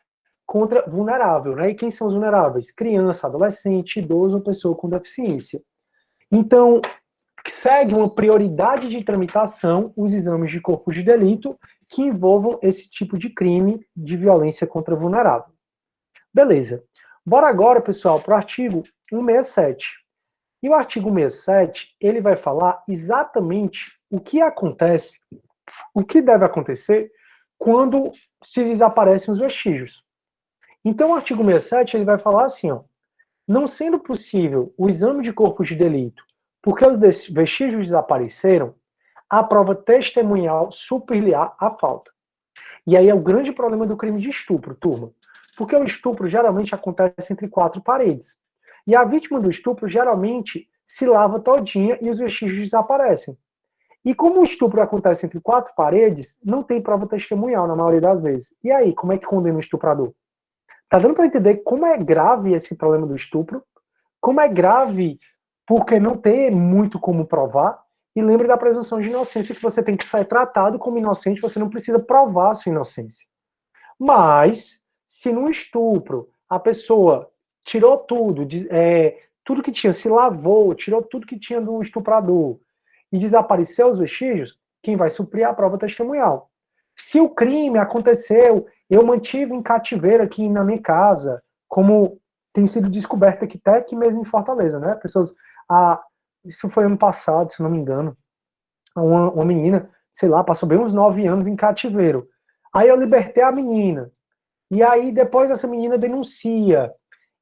contra vulnerável, né? E quem são os vulneráveis? Criança, adolescente, idoso ou pessoa com deficiência. Então, segue uma prioridade de tramitação os exames de corpo de delito que envolvam esse tipo de crime de violência contra vulnerável. Beleza. Bora agora, pessoal, para o artigo 167. E o artigo 167, ele vai falar exatamente o que acontece, o que deve acontecer quando se desaparecem os vestígios. Então, o artigo 167, ele vai falar assim, ó, não sendo possível o exame de corpo de delito porque os vestígios desapareceram, a prova testemunhal suprir-lhe-á a falta. E aí é o grande problema do crime de estupro, turma. Porque o estupro geralmente acontece entre quatro paredes. E a vítima do estupro geralmente se lava todinha e os vestígios desaparecem. E como o estupro acontece entre quatro paredes, não tem prova testemunhal na maioria das vezes. E aí, como é que condena o estuprador? Tá dando para entender como é grave esse problema do estupro? Como é grave porque não tem muito como provar? E lembre da presunção de inocência, que você tem que ser tratado como inocente, você não precisa provar a sua inocência. Mas, se no estupro a pessoa tirou tudo, tudo que tinha, se lavou, tirou tudo que tinha do estuprador e desapareceu os vestígios, quem vai suprir é a prova testemunhal. Se o crime aconteceu, eu mantive em cativeiro aqui na minha casa, como tem sido descoberto aqui até aqui mesmo em Fortaleza, né? Pessoas, isso foi ano passado, se não me engano, uma menina, sei lá, passou bem uns 9 anos em cativeiro. Aí eu libertei a menina. E aí depois essa menina denuncia.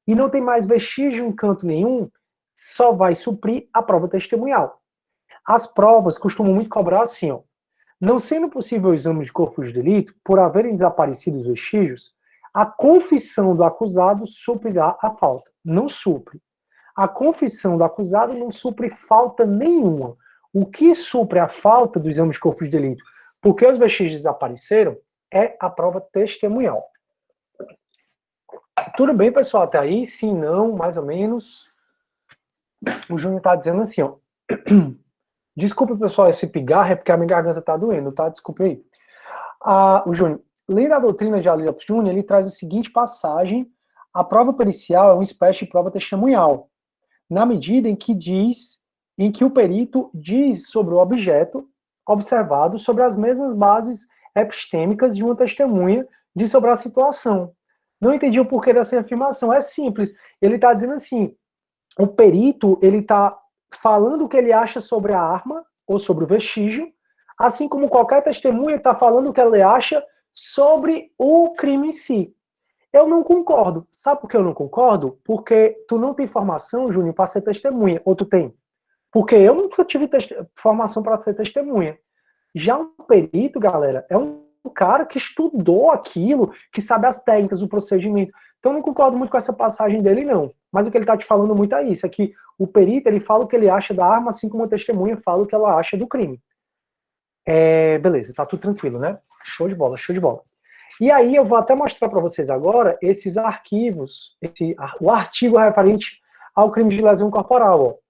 E não tem mais vestígio em canto nenhum, só vai suprir a prova testemunhal. As provas costumam muito cobrar assim, ó. Não sendo possível o exame de corpo de delito, por haverem desaparecido os vestígios, a confissão do acusado suprirá a falta. Não supre. A confissão do acusado não supre falta nenhuma. O que supre a falta do exame de corpo de delito, porque os vestígios desapareceram, é a prova testemunhal. Tudo bem, pessoal, até aí? Sim, não, mais ou menos. O Júnior está dizendo assim, ó. Desculpe, pessoal, esse pigarro é porque a minha garganta está doendo, tá? Desculpe aí. O Júnior, lendo a doutrina de Alípio Júnior, ele traz a seguinte passagem: a prova pericial é uma espécie de prova testemunhal, na medida em que o perito diz sobre o objeto observado sobre as mesmas bases epistêmicas de uma testemunha diz sobre a situação. Não entendi o porquê dessa afirmação. É simples. Ele está dizendo assim, o perito, ele está falando o que ele acha sobre a arma ou sobre o vestígio, assim como qualquer testemunha está falando o que ele acha sobre o crime em si. Eu não concordo. Sabe por que eu não concordo? Porque tu não tem formação, Júnior, para ser testemunha. Ou tu tem? Porque eu nunca tive formação para ser testemunha. Já um perito, galera, é um cara que estudou aquilo, que sabe as técnicas, o procedimento. Então eu não concordo muito com essa passagem dele, não. Mas o que ele está te falando muito é isso, é que o perito, ele fala o que ele acha da arma, assim como a testemunha fala o que ela acha do crime. Beleza, tá tudo tranquilo, né? Show de bola, show de bola. E aí eu vou até mostrar para vocês agora esses arquivos, o artigo referente ao crime de lesão corporal.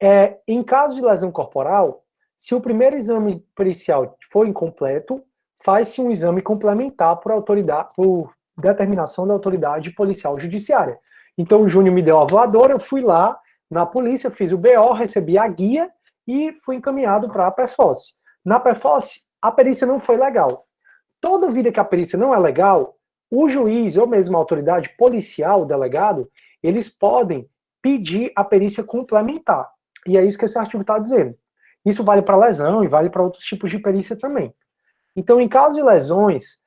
Ó. Em caso de lesão corporal, se o primeiro exame pericial for incompleto, faz-se um exame complementar por determinação da autoridade policial judiciária. Então o Júnior me deu a voadora, eu fui lá na polícia, fiz o BO, recebi a guia e fui encaminhado para a PEFOS. Na PEFOS, a perícia não foi legal. Toda vida que a perícia não é legal, o juiz ou mesmo a autoridade policial, o delegado, eles podem pedir a perícia complementar. E é isso que esse artigo está dizendo. Isso vale para lesão e vale para outros tipos de perícia também. Então, em caso de lesões,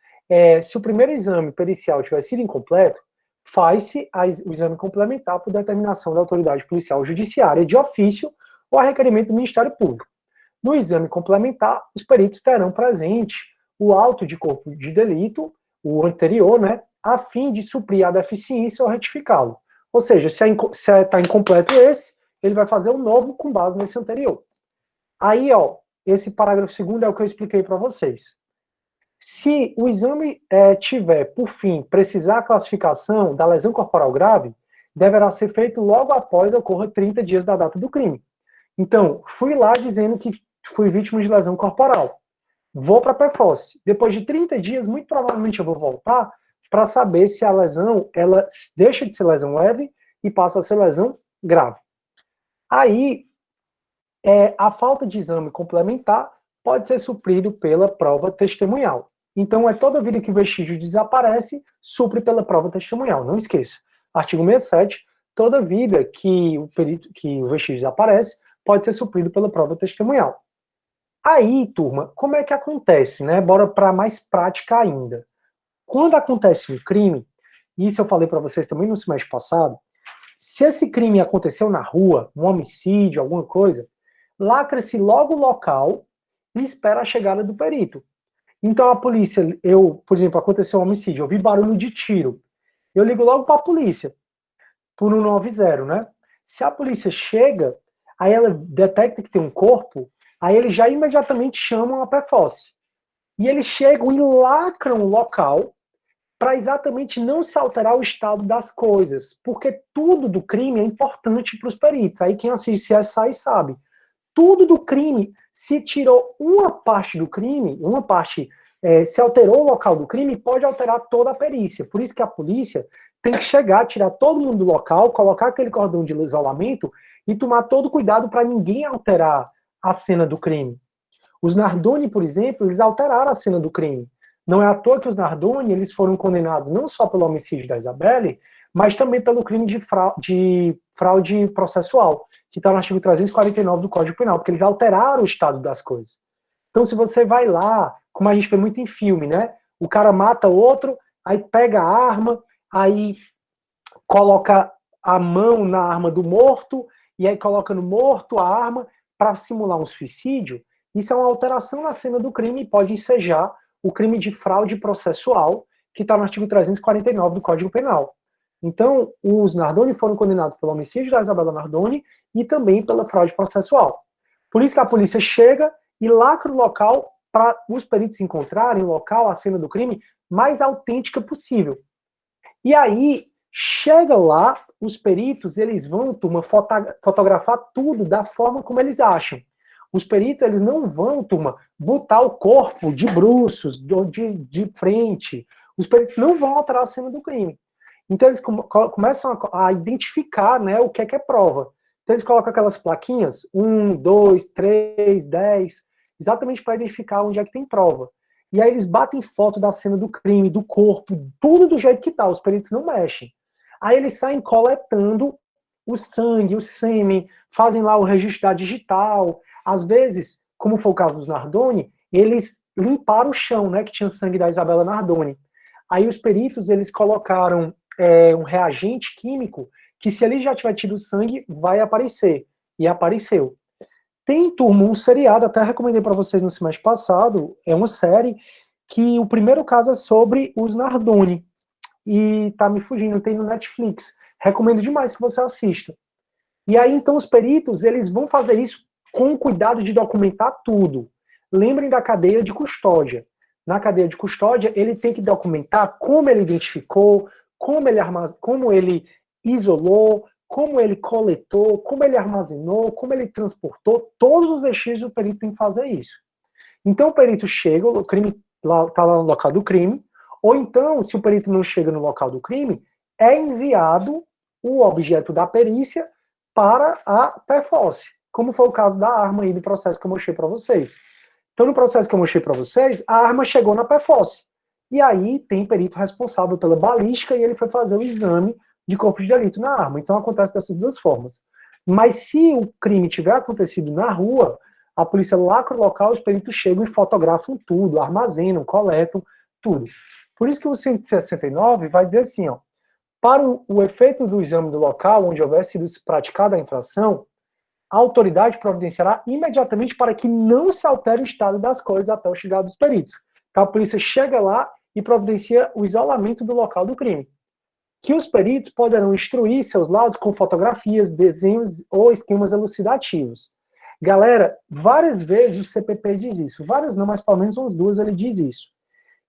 se o primeiro exame pericial tiver sido incompleto, faz-se o exame complementar por determinação da autoridade policial judiciária de ofício ou a requerimento do Ministério Público. No exame complementar, os peritos terão presente o auto de corpo de delito, o anterior, né, a fim de suprir a deficiência ou retificá-lo. Ou seja, se está incompleto esse, ele vai fazer um novo com base nesse anterior. Aí, ó, esse parágrafo 2º é o que eu expliquei para vocês. Se o exame tiver, por fim, precisar a classificação da lesão corporal grave, deverá ser feito logo após ocorra 30 dias da data do crime. Então, fui lá dizendo que fui vítima de lesão corporal. Vou para a perforce. Depois de 30 dias, muito provavelmente eu vou voltar para saber se a lesão ela deixa de ser lesão leve e passa a ser lesão grave. Aí, a falta de exame complementar pode ser suprido pela prova testemunhal. Então, toda vida que o vestígio desaparece, supre pela prova testemunhal. Não esqueça. Artigo 67, toda vida que o vestígio desaparece, pode ser suprido pela prova testemunhal. Aí, turma, como é que acontece, né? Bora para mais prática ainda. Quando acontece um crime, isso eu falei para vocês também no semestre passado, se esse crime aconteceu na rua, um homicídio, alguma coisa, lacra-se logo o local e espera a chegada do perito. Então a polícia, por exemplo, aconteceu um homicídio, eu vi barulho de tiro, eu ligo logo para a polícia, por 190, né? Se a polícia chega, aí ela detecta que tem um corpo, aí eles já imediatamente chamam a perforce. E eles chegam e lacram o local para exatamente não se alterar o estado das coisas, porque tudo do crime é importante para os peritos. Aí quem assiste CSI sabe. Tudo do crime, se tirou uma parte do crime, se alterou o local do crime, pode alterar toda a perícia. Por isso que a polícia tem que chegar, tirar todo mundo do local, colocar aquele cordão de isolamento e tomar todo o cuidado para ninguém alterar a cena do crime. Os Nardoni, por exemplo, eles alteraram a cena do crime. Não é à toa que os Nardoni eles foram condenados não só pelo homicídio da Isabelle, mas também pelo crime de fraude processual, que está no artigo 349 do Código Penal, porque eles alteraram o estado das coisas. Então, se você vai lá, como a gente vê muito em filme, né? O cara mata outro, aí pega a arma, aí coloca a mão na arma do morto, e aí coloca no morto a arma para simular um suicídio. Isso é uma alteração na cena do crime e pode ensejar o crime de fraude processual, que está no artigo 349 do Código Penal. Então, os Nardoni foram condenados pelo homicídio da Isabela Nardoni e também pela fraude processual. Por isso que a polícia chega e lacra o local para os peritos encontrarem o local, a cena do crime, mais autêntica possível. E aí, chega lá, os peritos, eles vão, turma, fotografar tudo da forma como eles acham. Os peritos, eles não vão, turma, botar o corpo de bruços, de frente. Os peritos não vão alterar a cena do crime. Então, eles começam a identificar, né, o que é prova. Então, eles colocam aquelas plaquinhas, 1, 2, 3, 10, exatamente para identificar onde é que tem prova. E aí eles batem foto da cena do crime, do corpo, tudo do jeito que tá, os peritos não mexem. Aí eles saem coletando o sangue, o sêmen, fazem lá o registro da digital. Às vezes, como foi o caso dos Nardoni, eles limparam o chão, né, que tinha sangue da Isabela Nardoni. Aí os peritos, eles colocaram um reagente químico que se ali já tiver tido sangue, vai aparecer. E apareceu. Tem, turma, um seriado, até recomendei para vocês no semestre passado, é uma série que o primeiro caso é sobre os Nardoni. E tá me fugindo, tem no Netflix. Recomendo demais que você assista. E aí, então, os peritos, eles vão fazer isso com cuidado de documentar tudo. Lembrem da cadeia de custódia. Na cadeia de custódia, ele tem que documentar como ele identificou, como ele isolou, como ele coletou, como ele armazenou, como ele transportou, todos os vestígios o perito tem que fazer isso. Então o perito chega, o crime está lá no local do crime, ou então, se o perito não chega no local do crime, é enviado o objeto da perícia para a perforce, como foi o caso da arma aí do processo que eu mostrei para vocês. Então no processo que eu mostrei para vocês, a arma chegou na perforce. E aí tem perito responsável pela balística e ele foi fazer o exame de corpo de delito na arma. Então acontece dessas duas formas. Mas se o crime tiver acontecido na rua, a polícia lacra o local, os peritos chegam e fotografam tudo, armazenam, coletam, tudo. Por isso que o 169 vai dizer assim, ó, para o efeito do exame do local onde houver sido praticada a infração, a autoridade providenciará imediatamente para que não se altere o estado das coisas até o chegar dos peritos. Então a polícia chega lá e providencia o isolamento do local do crime. Que os peritos poderão instruir seus laudos com fotografias, desenhos ou esquemas elucidativos. Galera, várias vezes o CPP diz isso, várias não, mas pelo menos umas duas ele diz isso,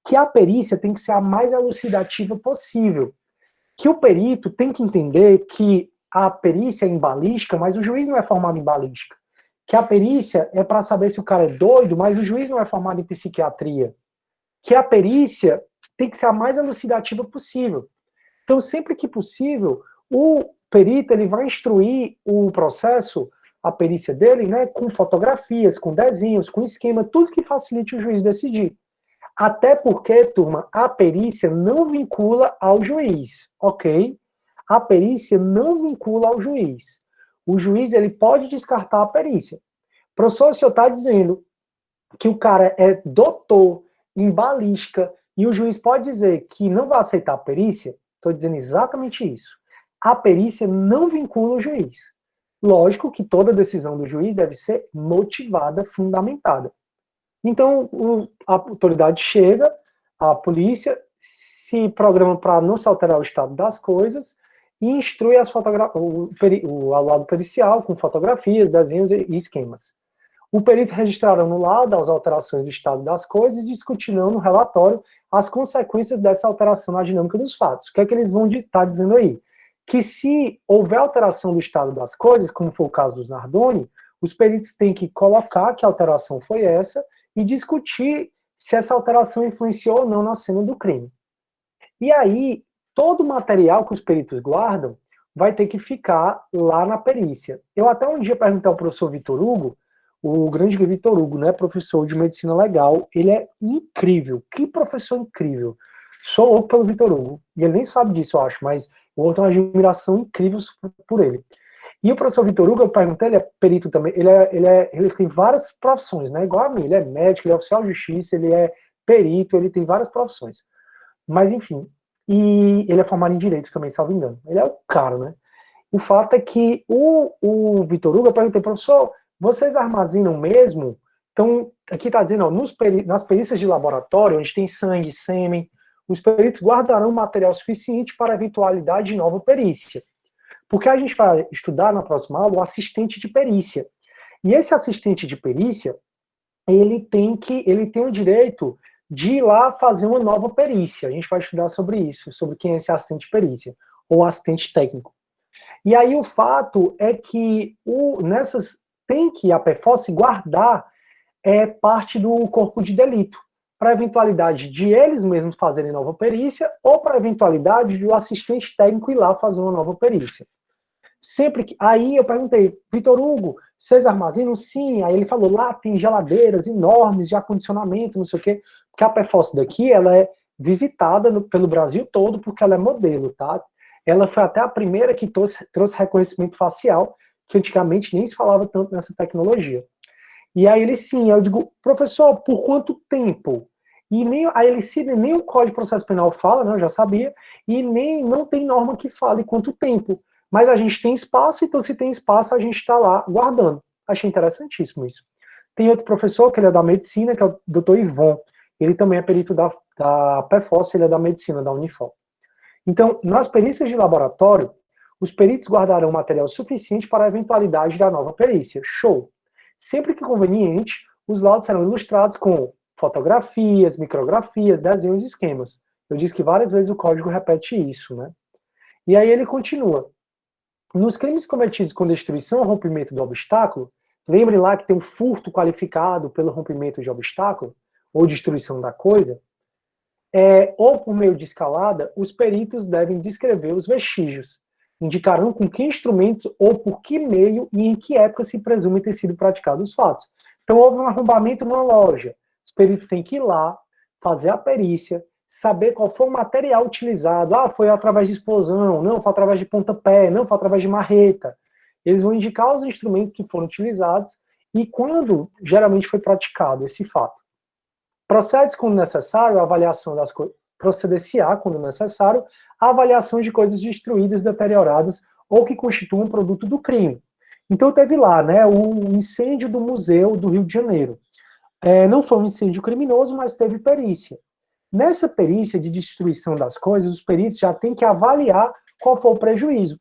que a perícia tem que ser a mais elucidativa possível, que o perito tem que entender que a perícia é em balística, mas o juiz não é formado em balística. Que a perícia é para saber se o cara é doido, mas o juiz não é formado em psiquiatria. Que a perícia tem que ser a mais elucidativa possível. Então, sempre que possível, o perito ele vai instruir o processo, a perícia dele, né, com fotografias, com desenhos, com esquema, tudo que facilite o juiz decidir. Até porque, turma, a perícia não vincula ao juiz, ok? A perícia não vincula ao juiz. O juiz ele pode descartar a perícia. Professor, o senhor está dizendo que o cara é doutor em balística e o juiz pode dizer que não vai aceitar a perícia? Estou dizendo exatamente isso. A perícia não vincula o juiz. Lógico que toda decisão do juiz deve ser motivada, fundamentada. Então, a autoridade chega, a polícia se programa para não se alterar o estado das coisas e instrui o laudo pericial com fotografias, desenhos e esquemas. O perito registrará no laudo as alterações do estado das coisas e discutirão no relatório as consequências dessa alteração na dinâmica dos fatos. O que é que eles vão estar dizendo aí? Que se houver alteração do estado das coisas, como foi o caso dos Nardoni, os peritos têm que colocar que a alteração foi essa e discutir se essa alteração influenciou ou não na cena do crime. E aí, todo o material que os peritos guardam vai ter que ficar lá na perícia. Eu até um dia perguntei ao professor Vitor Hugo, o grande Vitor Hugo, né, professor de medicina legal, ele é incrível, que professor incrível. Sou louco pelo Vitor Hugo, e ele nem sabe disso, eu acho, mas eu tenho uma admiração incrível por ele. E o professor Vitor Hugo, eu perguntei, ele é perito também, ele tem várias profissões, né, igual a mim, ele é médico, ele é oficial de justiça, ele é perito, ele tem várias profissões. Mas, enfim, e ele é formado em Direito também, salvo engano. Ele é o cara, né? O fato é que o Vitor Hugo, eu perguntei, professor, vocês armazenam mesmo? Então, aqui está dizendo, ó, nas perícias de laboratório, onde tem sangue, sêmen, os peritos guardarão material suficiente para a eventualidade de nova perícia. Porque a gente vai estudar na próxima aula o assistente de perícia. E esse assistente de perícia, ele tem o direito de ir lá fazer uma nova perícia. A gente vai estudar sobre isso, sobre quem é esse assistente de perícia, ou assistente técnico. E aí o fato é que tem que a PFOS guardar parte do corpo de delito, para a eventualidade de eles mesmos fazerem nova perícia, ou para a eventualidade de o assistente técnico ir lá fazer uma nova perícia. Sempre que. Aí eu perguntei, Vitor Hugo, vocês armazenam? Sim. Aí ele falou, lá tem geladeiras enormes de acondicionamento, não sei o quê. Porque a PFOS daqui, ela é visitada pelo Brasil todo, porque ela é modelo, tá? Ela foi até a primeira que trouxe reconhecimento facial, que antigamente nem se falava tanto nessa tecnologia. E aí ele, sim, eu digo, professor, por quanto tempo? E aí ele cita, nem o Código de Processo Penal fala, né, eu já sabia, e nem não tem norma que fale quanto tempo. Mas a gente tem espaço, então se tem espaço, a gente está lá guardando. Achei interessantíssimo isso. Tem outro professor, que ele é da medicina, que é o Dr. Ivon. Ele também é perito da PFOS, ele é da medicina, da Unifor. Então, nas perícias de laboratório, os peritos guardarão material suficiente para a eventualidade da nova perícia. Show! Sempre que conveniente, os laudos serão ilustrados com fotografias, micrografias, desenhos e esquemas. Eu disse que várias vezes o código repete isso, né? E aí ele continua. Nos crimes cometidos com destruição ou rompimento do obstáculo, lembre lá que tem um furto qualificado pelo rompimento de obstáculo, ou destruição da coisa, ou por meio de escalada, os peritos devem descrever os vestígios. Indicarão com que instrumentos ou por que meio e em que época se presume ter sido praticados os fatos. Então, houve um arrombamento numa loja. Os peritos têm que ir lá, fazer a perícia, saber qual foi o material utilizado. Ah, foi através de explosão, não, foi através de pontapé, não, foi através de marreta. Eles vão indicar os instrumentos que foram utilizados e quando geralmente foi praticado esse fato. Procede-se quando necessário a avaliação das coisas, proceder-se-á quando necessário a avaliação de coisas destruídas, deterioradas ou que constituam produto do crime. Então teve lá, né, o incêndio do museu do Rio de Janeiro. Não foi um incêndio criminoso, mas teve perícia. Nessa perícia de destruição das coisas, os peritos já têm que avaliar qual foi o prejuízo.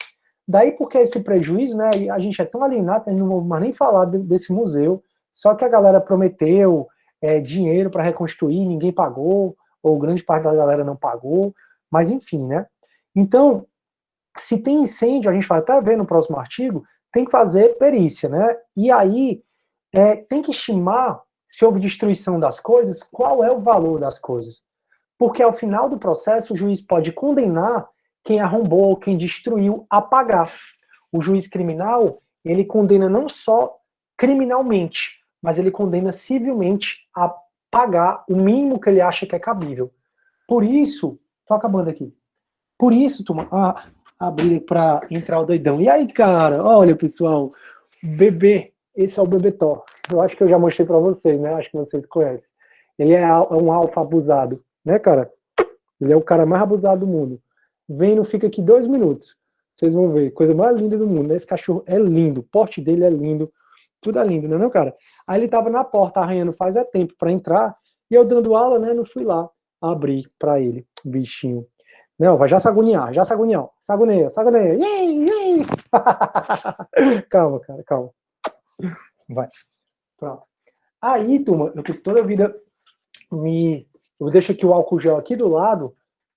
Daí porque esse prejuízo, né, a gente é tão alienado, a gente não vai nem falar desse museu, só que a galera prometeu dinheiro para reconstruir, ninguém pagou, ou grande parte da galera não pagou, mas enfim, né? Então, se tem incêndio, a gente vai até ver no próximo artigo, tem que fazer perícia, né? E aí, tem que estimar, se houve destruição das coisas, qual é o valor das coisas. Porque ao final do processo, o juiz pode condenar quem arrombou, quem destruiu, a pagar. O juiz criminal, ele condena não só criminalmente, mas ele condena civilmente a pagar o mínimo que ele acha que é cabível. Por isso, tô acabando aqui. Por isso, turma, abrir para entrar o doidão. E aí, cara, olha, pessoal, bebê, esse é o bebê Thor. Eu acho que eu já mostrei para vocês, né? Acho que vocês conhecem. Ele é um alfa abusado, né, cara? Ele é o cara mais abusado do mundo. Vem e não fica aqui 2 minutos. Vocês vão ver, coisa mais linda do mundo. Esse cachorro é lindo, o porte dele é lindo, tudo é lindo, não é, cara? Aí ele tava na porta arranhando faz tempo para entrar, e eu dando aula, né, não fui lá abrir para ele, bichinho. Não, vai já sagunear, saguneia, saguneia. Calma, cara, calma. Vai. Pronto. Aí, turma, eu fico toda a vida eu deixo aqui o álcool gel aqui do lado,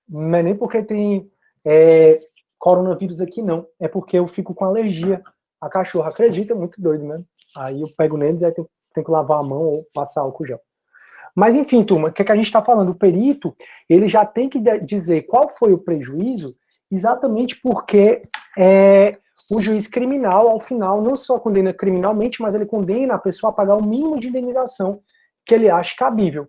não é nem porque tem coronavírus aqui, não. É porque eu fico com alergia. A cachorra acredita, muito doido, né? Aí eu pego neles, aí tem que lavar a mão ou passar álcool gel. Mas, enfim, turma, o que a gente está falando? O perito, ele já tem que dizer qual foi o prejuízo, exatamente porque o juiz criminal, ao final, não só condena criminalmente, mas ele condena a pessoa a pagar o mínimo de indenização que ele acha cabível.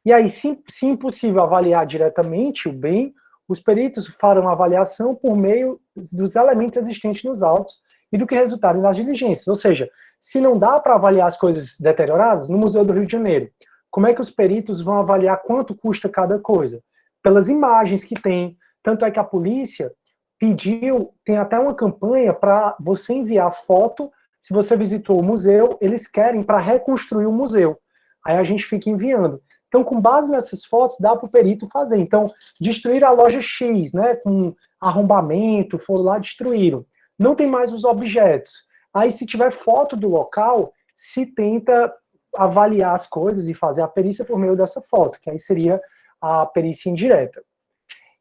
E aí, se impossível avaliar diretamente o bem, os peritos farão a avaliação por meio dos elementos existentes nos autos e do que resultarem das diligências. Ou seja, se não dá para avaliar as coisas deterioradas, no Museu do Rio de Janeiro, como é que os peritos vão avaliar quanto custa cada coisa? Pelas imagens que tem. Tanto é que a polícia pediu, tem até uma campanha para você enviar foto, se você visitou o museu, eles querem para reconstruir o museu. Aí a gente fica enviando. Então, com base nessas fotos, dá para o perito fazer. Então, destruir a loja X, né, com arrombamento, foram lá, destruíram. Não tem mais os objetos. Aí, se tiver foto do local, se tenta avaliar as coisas e fazer a perícia por meio dessa foto, que aí seria a perícia indireta.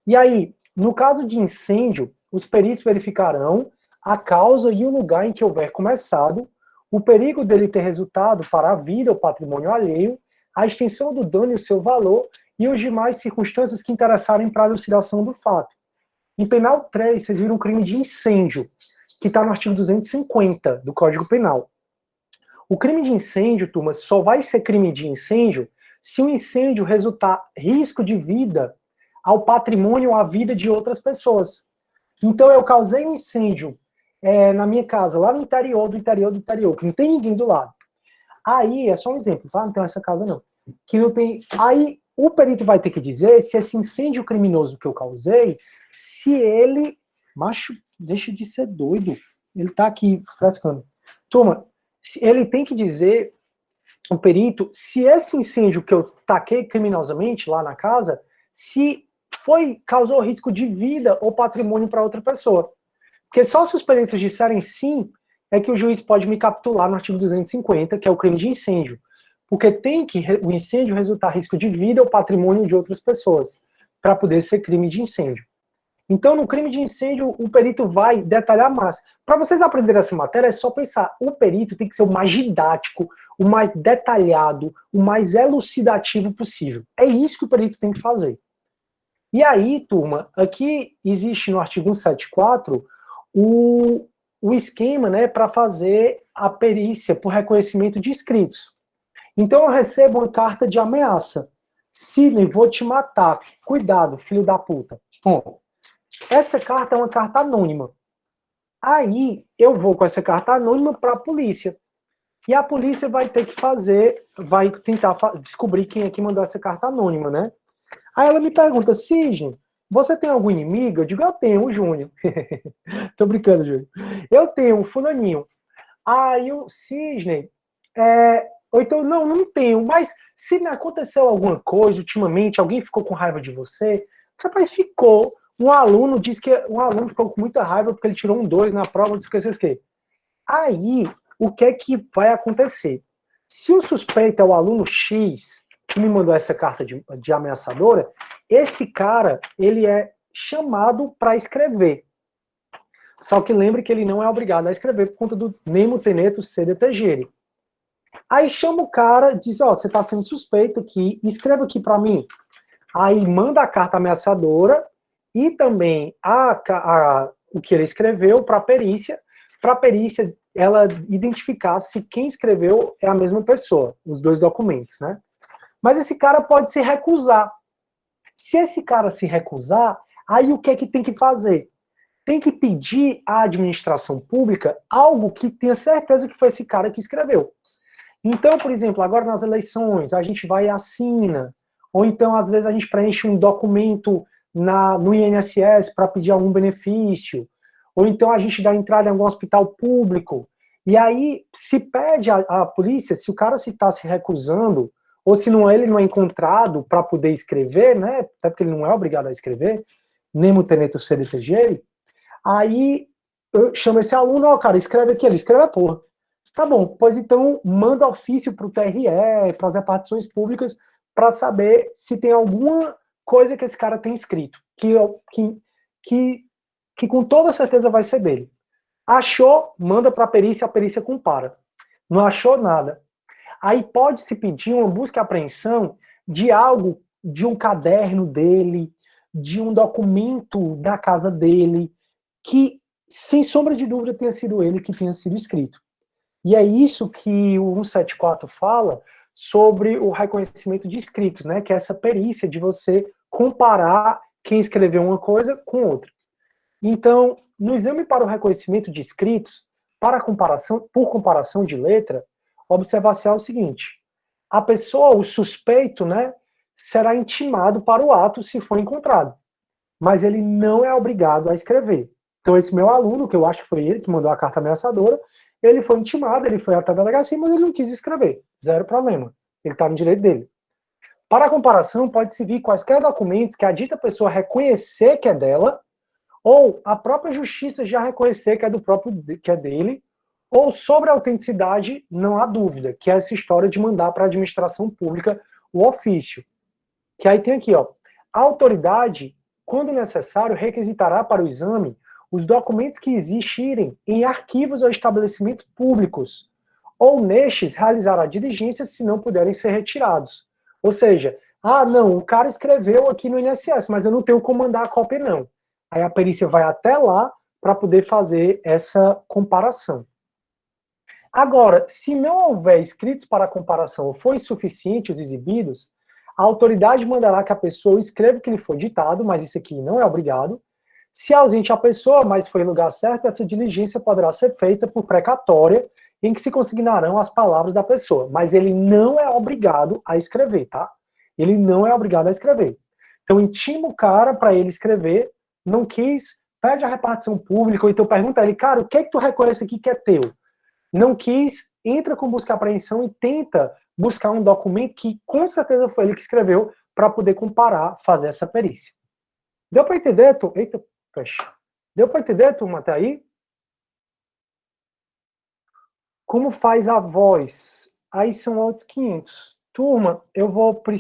E aí, no caso de incêndio, os peritos verificarão a causa e o lugar em que houver começado, o perigo dele ter resultado para a vida ou patrimônio alheio, a extensão do dano e o seu valor, e os demais circunstâncias que interessarem para a elucidação do fato. Em penal 3, vocês viram um crime de incêndio, que está no artigo 250 do Código Penal. O crime de incêndio, turma, só vai ser crime de incêndio se o incêndio resultar risco de vida ao patrimônio ou à vida de outras pessoas. Então, eu causei um incêndio na minha casa, lá no interior, que não tem ninguém do lado. Aí, é só um exemplo, tá? Não tem essa casa, não. Que não tem. Aí, o perito vai ter que dizer se esse incêndio criminoso que eu causei, se ele. Macho, deixa de ser doido. Ele tá aqui frescando. Turma, ele tem que dizer, o perito, se esse incêndio que eu taquei criminosamente lá na casa, se causou risco de vida ou patrimônio para outra pessoa. Porque só se os peritos disserem sim, é que o juiz pode me capitular no artigo 250, que é o crime de incêndio. Porque tem que o incêndio resultar risco de vida ou patrimônio de outras pessoas, para poder ser crime de incêndio. Então, no crime de incêndio, o perito vai detalhar mais. Para vocês aprenderem essa matéria, é só pensar, o perito tem que ser o mais didático, o mais detalhado, o mais elucidativo possível. É isso que o perito tem que fazer. E aí, turma, aqui existe no artigo 174 o esquema, né, para fazer a perícia por reconhecimento de escritos. Então eu recebo uma carta de ameaça. Sidney, vou te matar. Cuidado, filho da puta. Bom, essa carta é uma carta anônima. Aí eu vou com essa carta anônima para a polícia. E a polícia vai ter que vai tentar descobrir quem é que mandou essa carta anônima, né? Aí ela me pergunta, Sidney, você tem algum inimigo? Eu digo, eu tenho, o Júnior. Tô brincando, Júnior. Eu tenho um fulaninho. Aí o Sidney, ou então, não tenho, mas se aconteceu alguma coisa ultimamente, alguém ficou com raiva de você, rapaz, ficou. Um aluno disse que ficou com muita raiva porque ele tirou um 2 na prova, não sei o que. Aí, o que é que vai acontecer? Se o suspeito é o aluno X, que me mandou essa carta de ameaçadora, esse cara, ele é chamado para escrever. Só que lembre que ele não é obrigado a escrever por conta do nemo tenetur sede tangere. Aí chama o cara, diz, ó, você está sendo suspeito aqui, escreva aqui para mim. Aí manda a carta ameaçadora e também o que ele escreveu para a perícia ela identificar se quem escreveu é a mesma pessoa, os dois documentos, né? Mas esse cara pode se recusar. Se esse cara se recusar, aí o que é que tem que fazer? Tem que pedir à administração pública algo que tenha certeza que foi esse cara que escreveu. Então, por exemplo, agora nas eleições, a gente vai e assina, ou então, às vezes, a gente preenche um documento no INSS para pedir algum benefício, ou então a gente dá entrada em algum hospital público, e aí se pede à polícia, se o cara está se recusando, ou se não, ele não é encontrado para poder escrever, né, até porque ele não é obrigado a escrever, nemo tenetur sede tangere, aí eu chamo esse aluno, ó, cara, escreve aqui, ele escreve a porra. Tá bom, pois então manda ofício para o TRE, para as repartições públicas, para saber se tem alguma coisa que esse cara tem escrito, que com toda certeza vai ser dele. Achou, manda para a perícia compara. Não achou nada. Aí pode-se pedir uma busca e apreensão de algo, de um caderno dele, de um documento da casa dele, que, sem sombra de dúvida, tenha sido ele que tenha sido escrito. E é isso que o 174 fala sobre o reconhecimento de escritos, né? Que é essa perícia de você comparar quem escreveu uma coisa com outra. Então, no exame para o reconhecimento de escritos, por comparação de letra, observar-se é o seguinte: a pessoa, o suspeito, né, será intimado para o ato se for encontrado, mas ele não é obrigado a escrever. Então, esse meu aluno, que eu acho que foi ele que mandou a carta ameaçadora, ele foi intimado, ele foi até a delegacia, mas ele não quis escrever. Zero problema. Ele está no direito dele. Para a comparação, pode-se vir quaisquer documentos que a dita pessoa reconhecer que é dela, ou a própria justiça já reconhecer que é do próprio, que é dele, ou sobre a autenticidade não há dúvida, que é essa história de mandar para a administração pública o ofício. Que aí tem aqui, ó, a autoridade, quando necessário, requisitará para o exame os documentos que existirem em arquivos ou estabelecimentos públicos, ou nestes realizará diligências se não puderem ser retirados. Ou seja, ah, não, o cara escreveu aqui no INSS, mas eu não tenho como mandar a cópia, não. Aí a perícia vai até lá para poder fazer essa comparação. Agora, se não houver escritos para comparação ou for insuficiente os exibidos, a autoridade mandará que a pessoa escreva o que lhe foi ditado, mas isso aqui não é obrigado. Se ausente a pessoa, mas foi em lugar certo, essa diligência poderá ser feita por precatória, em que se consignarão as palavras da pessoa. Mas ele não é obrigado a escrever, tá? Ele não é obrigado a escrever. Então, intima o cara para ele escrever, não quis, pede a repartição pública, ou então pergunta a ele, cara, o que é que tu reconhece aqui que é teu? Não quis, entra com busca e apreensão e tenta buscar um documento que com certeza foi ele que escreveu para poder comparar, fazer essa perícia. Deu para entender, turma? Eita, fecha. Deu para entender, turma, até aí? Como faz a voz? Aí são outros 500. Turma, eu vou precisar